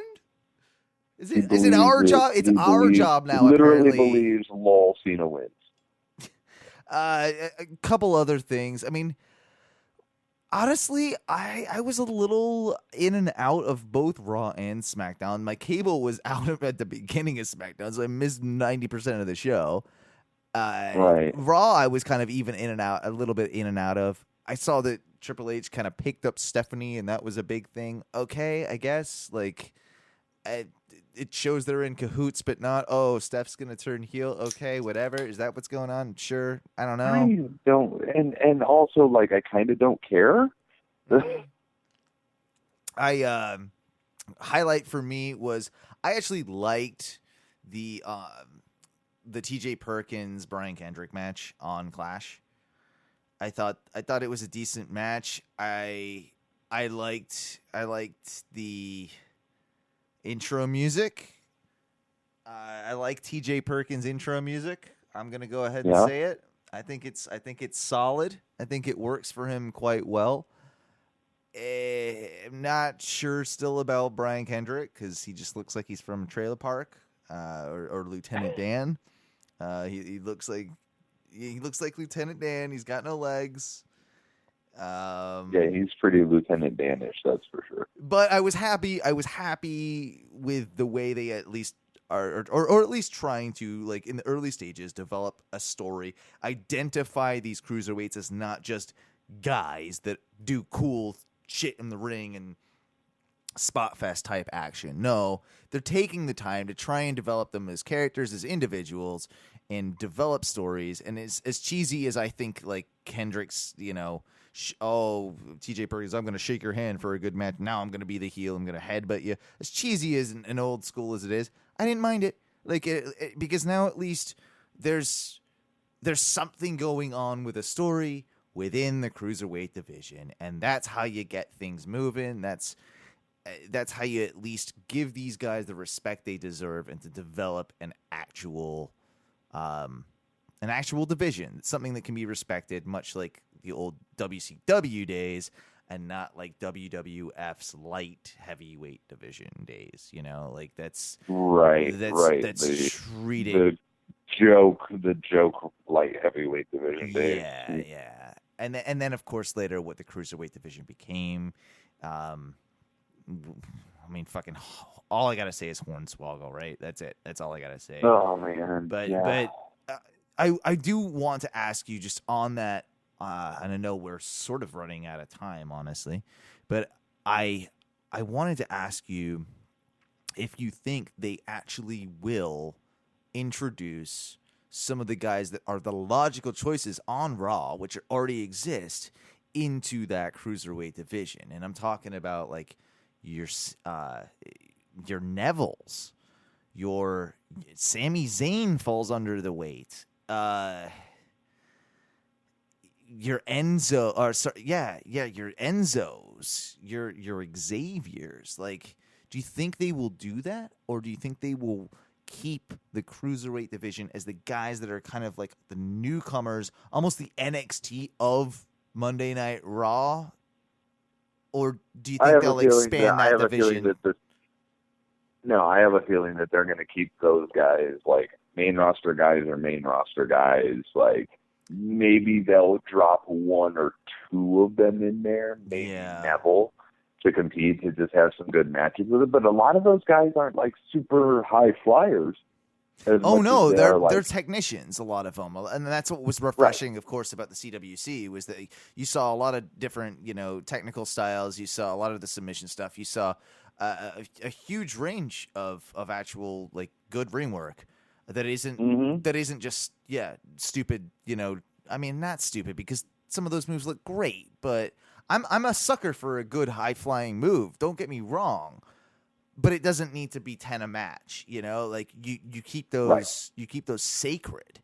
Is it our job? It's our job now. Literally apparently. believes LOL Cena wins. A couple other things. I mean, honestly, I was a little in and out of both Raw and SmackDown. My cable was out at the beginning of SmackDown, so I missed 90% of the show. Raw, I was kind of even in and out, a little bit in and out of. I saw that Triple H kind of picked up Stephanie, and that was a big thing. Okay, I guess. It shows they're in cahoots, but not, Steph's going to turn heel. Okay, whatever. Is that what's going on? Sure. I don't know. I don't, and also, I kind of don't care. highlight for me was I actually liked the T.J. Perkins Brian Kendrick match on Clash. I thought it was a decent match. I liked the intro music. I like T.J. Perkins' intro music. I'm gonna go ahead and say it. I think it's solid. I think it works for him quite well. I'm not sure still about Brian Kendrick because he just looks like he's from Trailer Park or Lieutenant Dan. He looks like Lieutenant Dan. He's got no legs. Yeah, he's pretty Lieutenant Danish, that's for sure. But I was happy with the way they at least are, or at least trying to, like, in the early stages, develop a story, identify these cruiserweights as not just guys that do cool shit in the ring and spot fest type action. No, they're taking the time to try and develop them as characters, as individuals, and develop stories. And as cheesy as I think, like, Kendrick's, TJ Perkins, I'm going to shake your hand for a good match. Now I'm going to be the heel. I'm going to headbutt you. As cheesy as an old school as it is, I didn't mind it. Like, because now at least there's something going on with a story within the cruiserweight division, and that's how you get things moving. That's how you at least give these guys the respect they deserve, and to develop an actual division, something that can be respected, much like the old WCW days, and not like WWF's light heavyweight division days. Like that's right. That's treating the joke light heavyweight division days. Yeah. And then of course later what the cruiserweight division became. I mean, fucking all I gotta say is Hornswoggle, right? That's it. That's all I gotta say. Oh man. But I do want to ask you just on that. And I know we're sort of running out of time, honestly, but I wanted to ask you if you think they actually will introduce some of the guys that are the logical choices on Raw, which already exist, into that cruiserweight division. And I'm talking about like your Nevilles, your Sami Zayn falls under the weight. Your Enzo, your Enzos, your Xaviers. Like, do you think they will do that, or do you think they will keep the cruiserweight division as the guys that are kind of like the newcomers, almost the NXT of Monday Night Raw? Or do you think they'll expand that division? I have a feeling that they're going to keep those guys, like main roster guys or main roster guys. Like, maybe they'll drop one or two of them in there, maybe Neville, to compete, to just have some good matches with it. But a lot of those guys aren't like super high flyers. Oh no, they're technicians, a lot of them, and that's what was refreshing, of course, about the CWC was that you saw a lot of different, technical styles. You saw a lot of the submission stuff. You saw a huge range of actual like good ring work that isn't just stupid. I mean, not stupid because some of those moves look great, but I'm a sucker for a good high flying move. Don't get me wrong. But it doesn't need to be 10 a match, like you keep those you keep those sacred,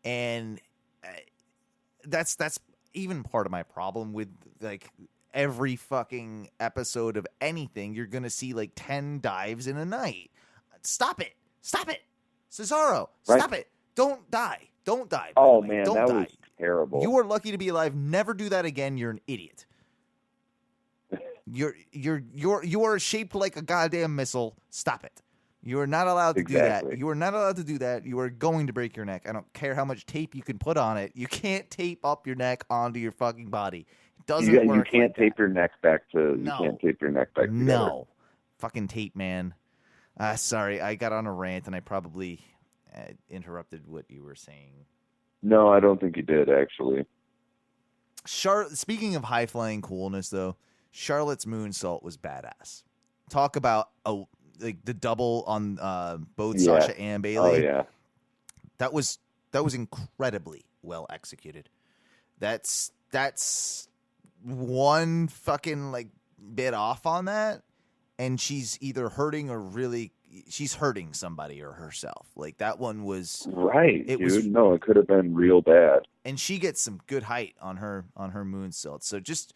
and that's even part of my problem with like every fucking episode of anything. You're gonna see like 10 dives in a night. Stop it, Cesaro, stop it! Don't die. Oh man, that was terrible. You are lucky to be alive. Never do that again. You're an idiot. You are shaped like a goddamn missile. Stop it. You are not allowed to do that. You are not allowed to do that. You are going to break your neck. I don't care how much tape you can put on it. You can't tape up your neck onto your fucking body. It doesn't work. You can't tape your neck back to. No. You can't tape your neck back together. No, fucking tape, man. Sorry, I got on a rant and I probably interrupted what you were saying. No, I don't think you did actually. Speaking of high flying coolness, though. Charlotte's moonsault was badass. Talk about like the double on both Sasha and Bayley. Oh yeah, that was incredibly well executed. That's one fucking like bit off on that, and she's either hurting or she's hurting somebody or herself. Like that one was right, it dude. No, it could have been real bad. And she gets some good height on her moonsault. So just,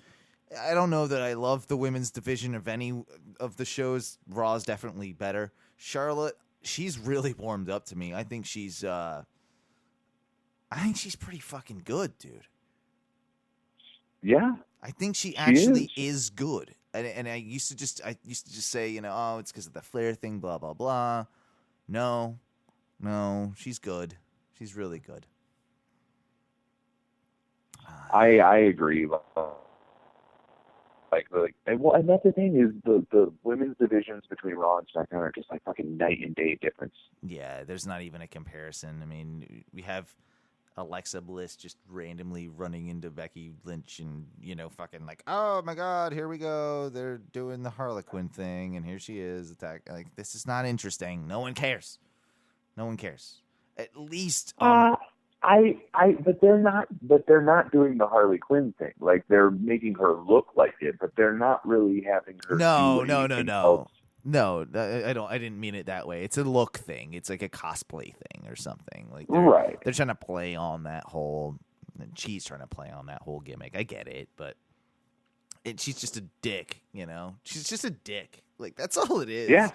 I don't know that I love the women's division of any of the shows. Raw's definitely better. Charlotte, she's really warmed up to me. I think she's pretty fucking good, dude. Yeah, I think she actually is good. And I used to just say, oh, it's because of the Flair thing, blah blah blah. No, she's good. She's really good. I agree. And that's the thing is the women's divisions between Raw and SmackDown are just like fucking night and day difference. Yeah, there's not even a comparison. I mean, we have Alexa Bliss just randomly running into Becky Lynch and, fucking like, oh my God, here we go. They're doing the Harlequin thing and here she is attack. Like, this is not interesting. No one cares. At least but they're not doing the Harley Quinn thing. Like they're making her look like it, but they're not really having her. No. No, I didn't mean it that way. It's a look thing. It's like a cosplay thing or something. Like they're trying to play on that whole. She's trying to play on that whole gimmick. I get it, but she's just a dick. She's just a dick. Like that's all it is. Yeah,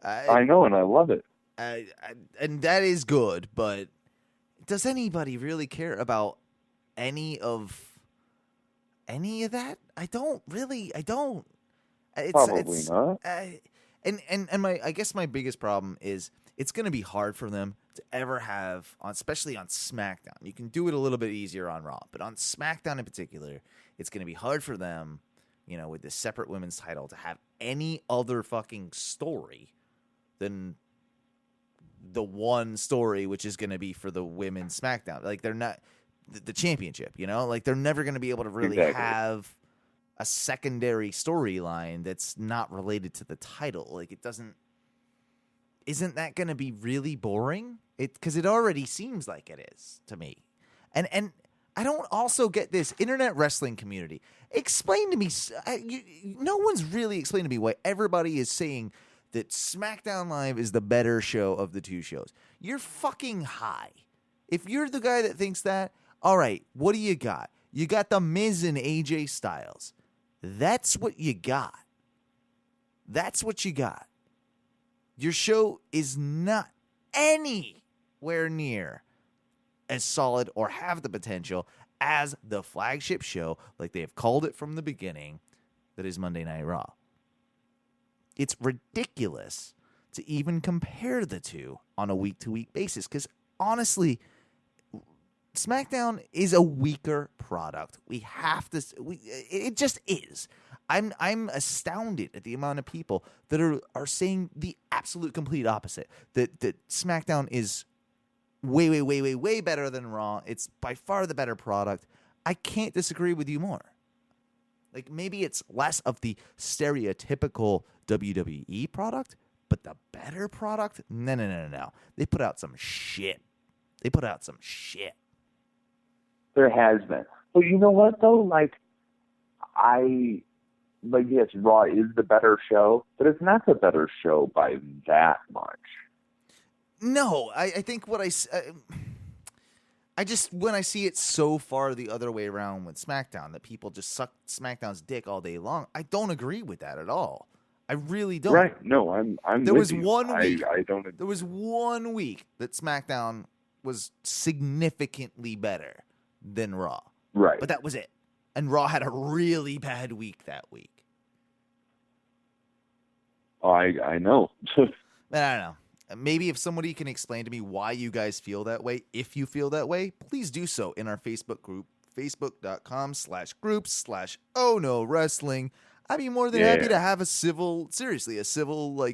I know, and I love it. And that is good, but does anybody really care about any of that? I don't. Probably not. And I guess my biggest problem is it's going to be hard for them to ever have, especially on SmackDown. You can do it a little bit easier on Raw, but on SmackDown in particular, it's going to be hard for them, with this separate women's title, to have any other fucking story than the one story, which is going to be for the women's SmackDown. Like they're not the championship, like they're never going to be able to really have a secondary storyline that's not related to the title. Like isn't that going to be really boring? Because it already seems like it is to me. And I don't also get this internet wrestling community. Explain to me. No one's really explained to me why everybody is saying that SmackDown Live is the better show of the two shows. You're fucking high. If you're the guy that thinks that, all right, what do you got? You got The Miz and AJ Styles. That's what you got. Your show is not anywhere near as solid or have the potential as the flagship show, like they have called it from the beginning, that is Monday Night Raw. It's ridiculous to even compare the two on a week-to-week basis because, honestly, SmackDown is a weaker product. We have to. It just is. I'm astounded at the amount of people that are saying the absolute complete opposite. That SmackDown is way better than Raw. It's by far the better product. I can't disagree with you more. Like maybe it's less of the stereotypical WWE product, but the better product? No. They put out some shit. There has been. But you know what though? Yes, Raw is the better show, but it's not the better show by that much. No, I think what I just, when I see it so far the other way around with SmackDown, that people just suck SmackDown's dick all day long, I don't agree with that at all. I really don't. Right? No, I'm. There with was you. one week. I don't. There was 1 week that SmackDown was significantly better than Raw. Right. But that was it. And Raw had a really bad week that week. Oh, I know. I don't know. Maybe if somebody can explain to me why you guys feel that way, if you feel that way, please do so in our Facebook group, facebook.com/groups/OhNoWrestling. I'd be more than happy to have a civil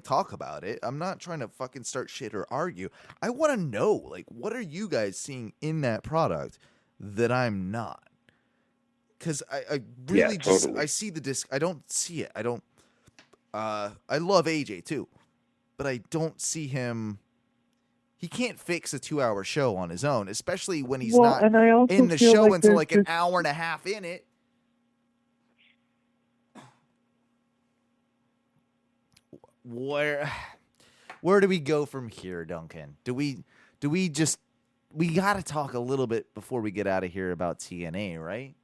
talk about it. I'm not trying to fucking start shit or argue. I want to know, what are you guys seeing in that product that I'm not? Because I really totally. I see the disc. I don't see it. I don't. I love AJ too, but I don't see him. He can't fix a 2-hour show on his own, especially when he's not in the show until an hour and a half in it. where do we go from here, Duncan? Do we just we got to talk a little bit before we get out of here about TNA, right?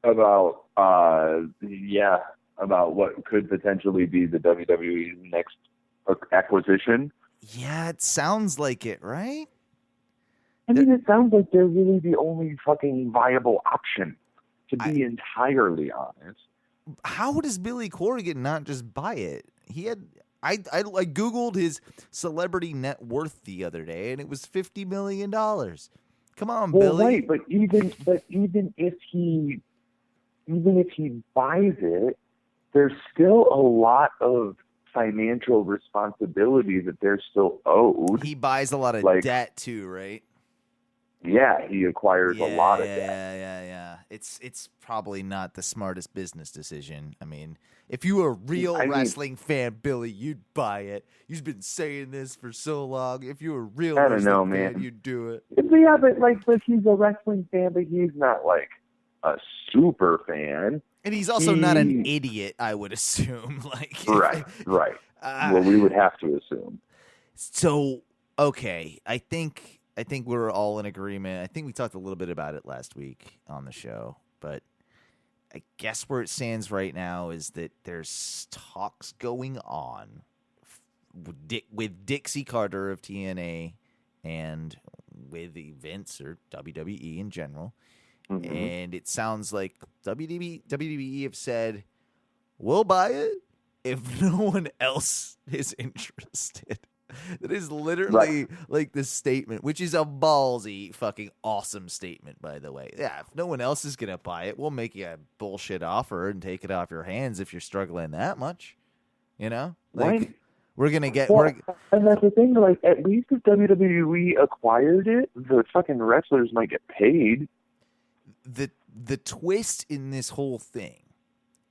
About about what could potentially be the WWE's next acquisition. Yeah, it sounds like it, right? I mean, it sounds like they're really the only fucking viable option, to be entirely honest. How does Billy Corgan not just buy it? He had I Googled his celebrity net worth the other day, and it was $50 million. Come on, Well, Billy. right, but even if he buys it, there's still a lot of financial responsibility that they're still owed. He buys a lot of debt too, right? Yeah, he acquires a lot of debt. Yeah. It's probably not the smartest business decision. I mean, if you were a real wrestling fan, Billy, you'd buy it. You've been saying this for so long. If you were a real wrestling fan, you'd do it. Yeah, but he's a wrestling fan, but he's not like a super fan. And he's also not an idiot, I would assume. Right. Well, we would have to assume. So, okay, I think we're all in agreement. I think we talked a little bit about it last week on the show, but I guess where it stands right now is that there's talks going on with Dixie Carter of TNA and with Vince or WWE in general. Mm-hmm. And it sounds like WWE have said, we'll buy it if no one else is interested. That is literally like the statement, which is a ballsy, fucking awesome statement, by the way. Yeah, if no one else is going to buy it, we'll make you a bullshit offer and take it off your hands if you're struggling that much. You know? We're going to get... and that's the thing, at least if WWE acquired it, the fucking wrestlers might get paid. The twist in this whole thing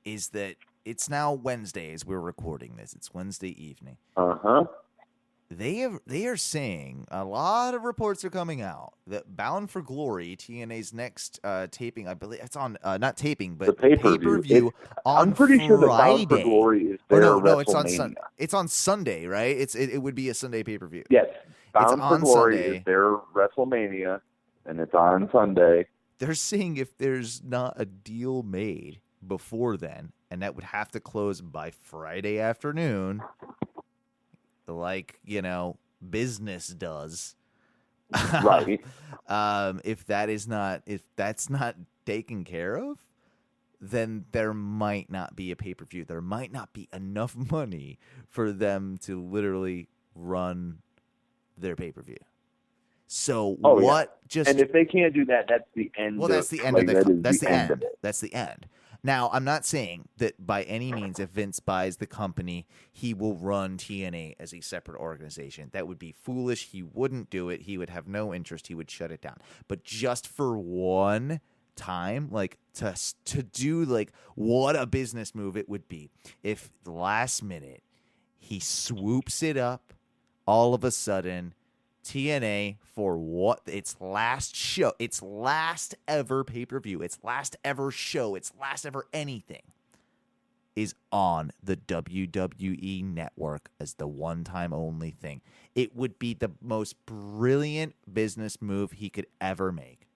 is that it's now Wednesday as we're recording this. It's Wednesday evening. Uh-huh. They are saying, a lot of reports are coming out that Bound for Glory, TNA's next taping, I believe it's on not taping, but the pay-per-view on I'm pretty Friday. sure that Bound for Glory is their WrestleMania. It's on Sunday, right? It would be a Sunday pay-per-view. Yes, Bound for Glory is their WrestleMania, and it's on Sunday. They're saying if there's not a deal made before then, and that would have to close by Friday afternoon, like, business does. Right. If that's not taken care of, then there might not be a pay-per-view. There might not be enough money for them to literally run their pay-per-view. So and if they can't do that, that's the end. Well, that's the end of it. That's the end. Now, I'm not saying that by any means, if Vince buys the company, he will run TNA as a separate organization. That would be foolish. He wouldn't do it. He would have no interest. He would shut it down. But just for one time, to do what a business move it would be if last minute he swoops it up all of a sudden. TNA for what its last show, its last ever pay-per-view, its last ever show, its last ever anything is on the WWE network as the one-time only thing. It would be the most brilliant business move he could ever make.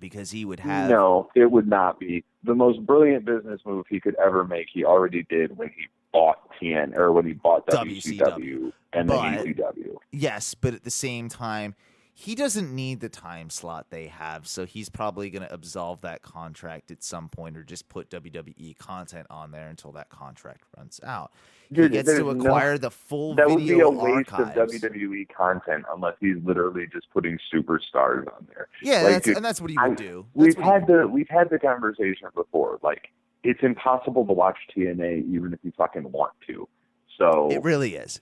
Because he would have... No, it would not be. The most brilliant business move he could ever make, he already did when he bought TN, or when he bought WCW and then ECW. Yes, but at the same time, he doesn't need the time slot they have, so he's probably going to absolve that contract at some point or just put WWE content on there until that contract runs out. He gets to acquire the full video archives. That would be a waste of WWE content unless he's literally just putting superstars on there. Yeah, that's what he would do. We've had the conversation before. It's impossible to watch TNA even if you fucking want to. So it really is.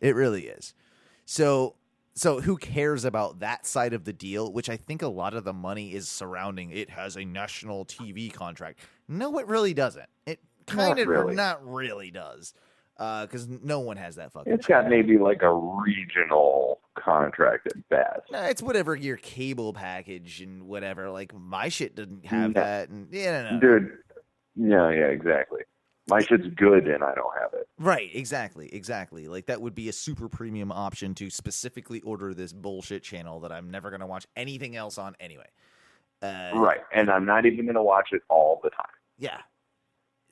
So who cares about that side of the deal, which I think a lot of the money is surrounding it has a national TV contract. No, it really doesn't. It kind of not really does. Because no one has that fucking. It's got maybe a regional contract at best. No, it's whatever your cable package and whatever. My shit doesn't have that. And no. Dude, yeah, exactly. My shit's good and I don't have it. Right, exactly. Like that would be a super premium option to specifically order this bullshit channel that I'm never going to watch anything else on anyway. Right, and I'm not even going to watch it all the time. Yeah.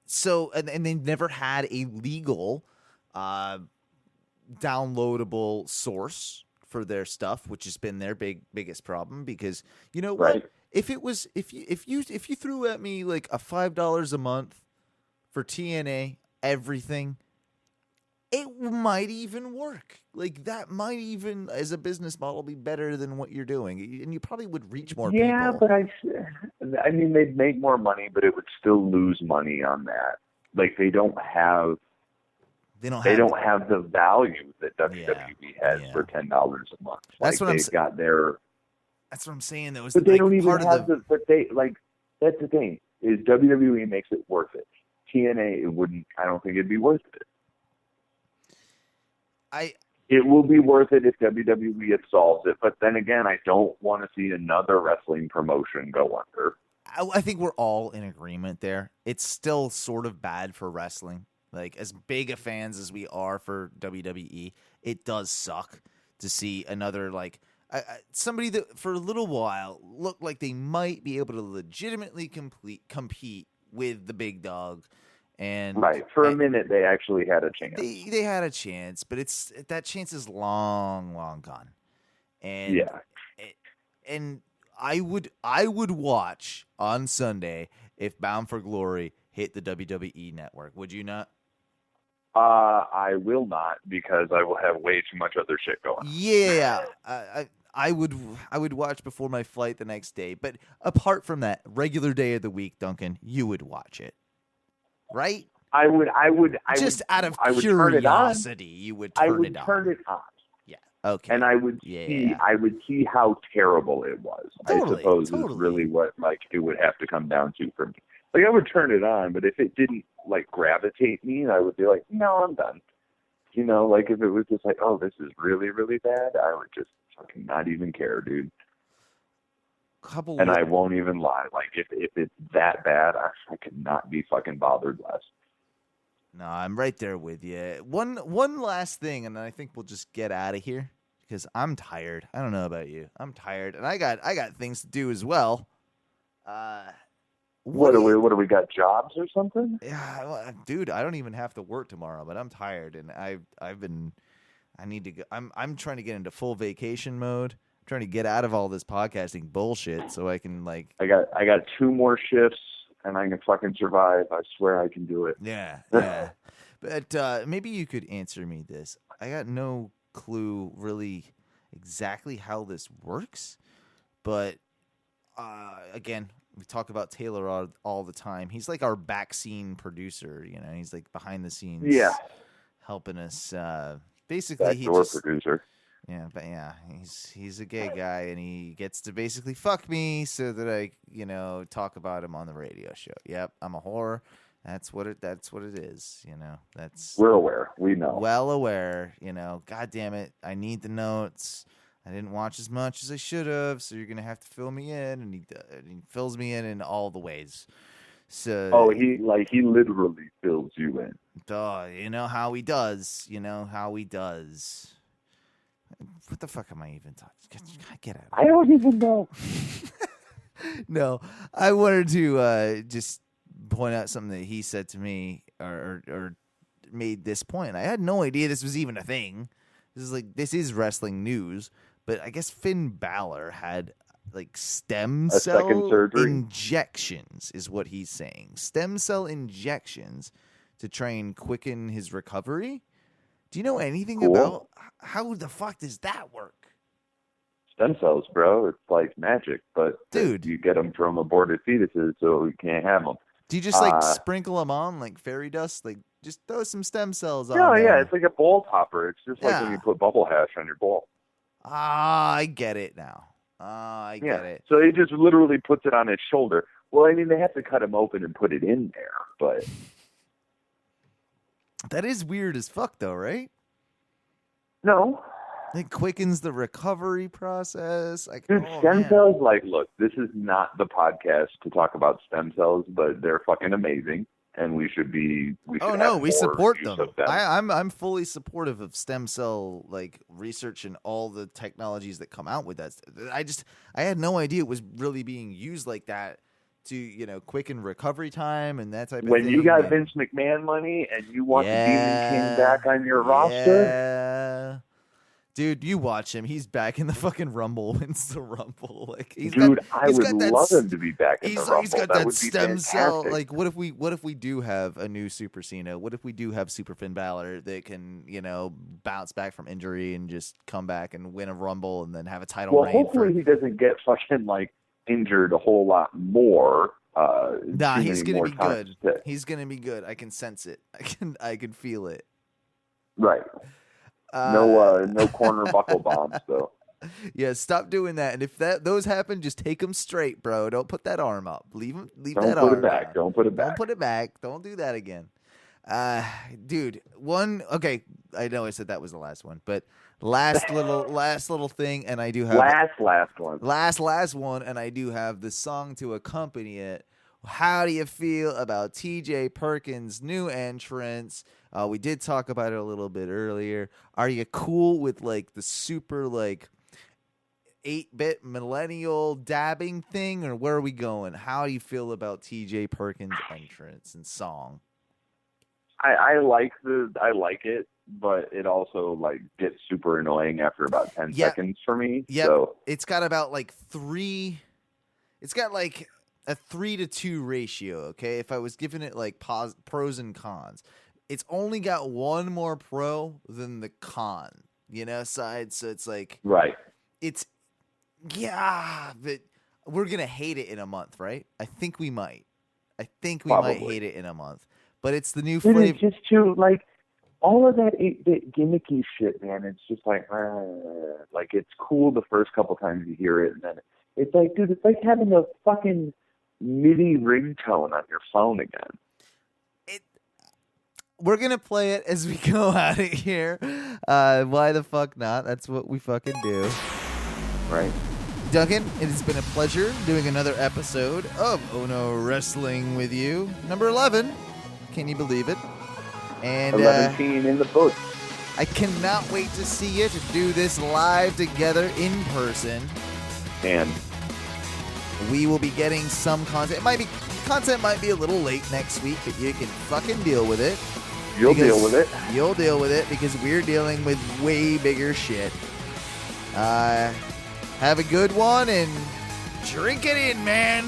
So, and they've never had a legal downloadable source for their stuff, which has been their biggest problem, because you know what? Right. If you threw at me like a $5 a month for TNA, everything, it might even work. Like that might even, as a business model, be better than what you're doing, and you probably would reach more people. Yeah, but I mean, they'd make more money, but it would still lose money on that. Like they don't have the value that WWE has for $10 a month. That's what they've got their. That's what I'm saying. Though, but they don't even have the. But they like that's the thing is WWE makes it worth it. TNA, it wouldn't. I don't think it'd be worth it. It will be worth it if WWE absolves it, but then again, I don't want to see another wrestling promotion go under. I think we're all in agreement there. It's still sort of bad for wrestling. Like, as big a fans as we are for WWE, it does suck to see another, like, somebody that for a little while looked like they might be able to legitimately compete with the big dog. And right, for a minute they actually had a chance. They had a chance, but that chance is long gone. And and I would watch on Sunday if Bound for Glory hit the WWE network. Would you not? I will not, because I will have way too much other shit going on. Yeah, I would watch before my flight the next day. But apart from that, regular day of the week, Duncan, you would watch it. Right? I would just out of curiosity, you would turn it on. I would turn it on. Yeah. Okay. And I would see how terrible it was. Totally, I suppose is really what it would have to come down to for me. Like I would turn it on, but if it didn't gravitate me, I would be like, no, I'm done. You know, like if it was just like, oh, this is really, really bad, I would just fucking not even care, dude. I won't even lie. Like if it's that bad, I could not be fucking bothered less. No, I'm right there with you. One last thing, and then I think we'll just get out of here because I'm tired. I don't know about you. I'm tired, and I got things to do as well. What do we got, jobs or something? Yeah, well, dude, I don't even have to work tomorrow, but I'm tired, and I need to go. I'm trying to get into full vacation mode. Trying to get out of all this podcasting bullshit so I can I got 2 more shifts and I can fucking survive. I swear I can do it. Yeah. But maybe you could answer me this. I got no clue really exactly how this works, but again, we talk about Taylor all the time. He's like our back scene producer, you know. He's like behind the scenes, helping us. Basically, backdoor producer. Yeah, but he's a gay guy, and he gets to basically fuck me so that I, talk about him on the radio show. Yep, I'm a whore. That's what it is. We're aware. We know. Well aware. God damn it, I need the notes. I didn't watch as much as I should have, so you're gonna have to fill me in, and he fills me in all the ways. So he literally fills you in. You know how he does. What the fuck am I even talking? Get out of here. I don't even know. No, I wanted to just point out something that he said to me or made this point. I had no idea this was even a thing. This is wrestling news, but I guess Finn Balor had stem cell injections is what he's saying. Stem cell injections to try and quicken his recovery. Do you know anything about how the fuck does that work? Stem cells, bro. It's like magic, but dude, you get them from aborted fetuses, so we can't have them. Do you just sprinkle them on like fairy dust? Just throw some stem cells on. No, yeah, it's like a bowl topper. It's just like when you put bubble hash on your bowl. I get it now. I get it. So he just literally puts it on his shoulder. Well, I mean, they have to cut him open and put it in there, but. That is weird as fuck, though, right? No. It quickens the recovery process. Stem cells, look, this is not the podcast to talk about stem cells, but they're fucking amazing. and we should be. We should no, have we more support use them. of them. I'm fully supportive of stem cell like research and all the technologies that come out with that. I had no idea it was really being used like that to quicken recovery time and that type of thing. When you got Vince McMahon money and you want the Demon King back on your roster. Yeah. Dude, you watch him. He's back in the fucking Rumble. Wins the Rumble. Like, I would love him to be back in the Rumble. He's got that that would be stem cell. fantastic. Like, what if we do have a new Super Cena? What if we do have Super Finn Balor that can, bounce back from injury and just come back and win a Rumble and then have a title reign? Hopefully he doesn't get fucking injured a whole lot more. Nah, he's gonna be good. To... He's gonna be good. I can sense it. I can feel it. Right. No corner buckle bombs though. Yeah, stop doing that. And if those happen, just take them straight, bro. Don't put that arm up. Leave that arm. Don't put it back. Don't put it back. Don't put it back. Don't do that again. Dude, okay, I know I said that was the last one, but last little thing, and I do have last one, and I do have the song to accompany it. How do you feel about TJ Perkins' new entrance? We did talk about it a little bit earlier. Are you cool with the super 8-bit millennial dabbing thing, or where are we going? How do you feel about TJ Perkins' entrance and song? I like it, but it also gets super annoying after about 10 seconds for me. Yeah, so. It's got about 3. It's got a 3-to-2 ratio. Okay, if I was giving it pros and cons, it's only got one more pro than the con, side. So it's right. It's but we're gonna hate it in a month, right? I think we might. Might hate it in a month. But it's the new flavor. It's just too all of that 8-bit gimmicky shit, man. It's just it's cool the first couple times you hear it, and then it's dude, it's like having a fucking MIDI ringtone on your phone again. We're gonna play it as we go out of here. Why the fuck not? That's what we fucking do. Right. Duncan, it has been a pleasure doing another episode of Oh No Wrestling with you. Number 11. Can you believe it? And 11 in the book. I cannot wait to see you to do this live together in person. And we will be getting some content. Content might be a little late next week, but you can fucking deal with it. You'll deal with it. You'll deal with it because we're dealing with way bigger shit. Have a good one and drink it in, man.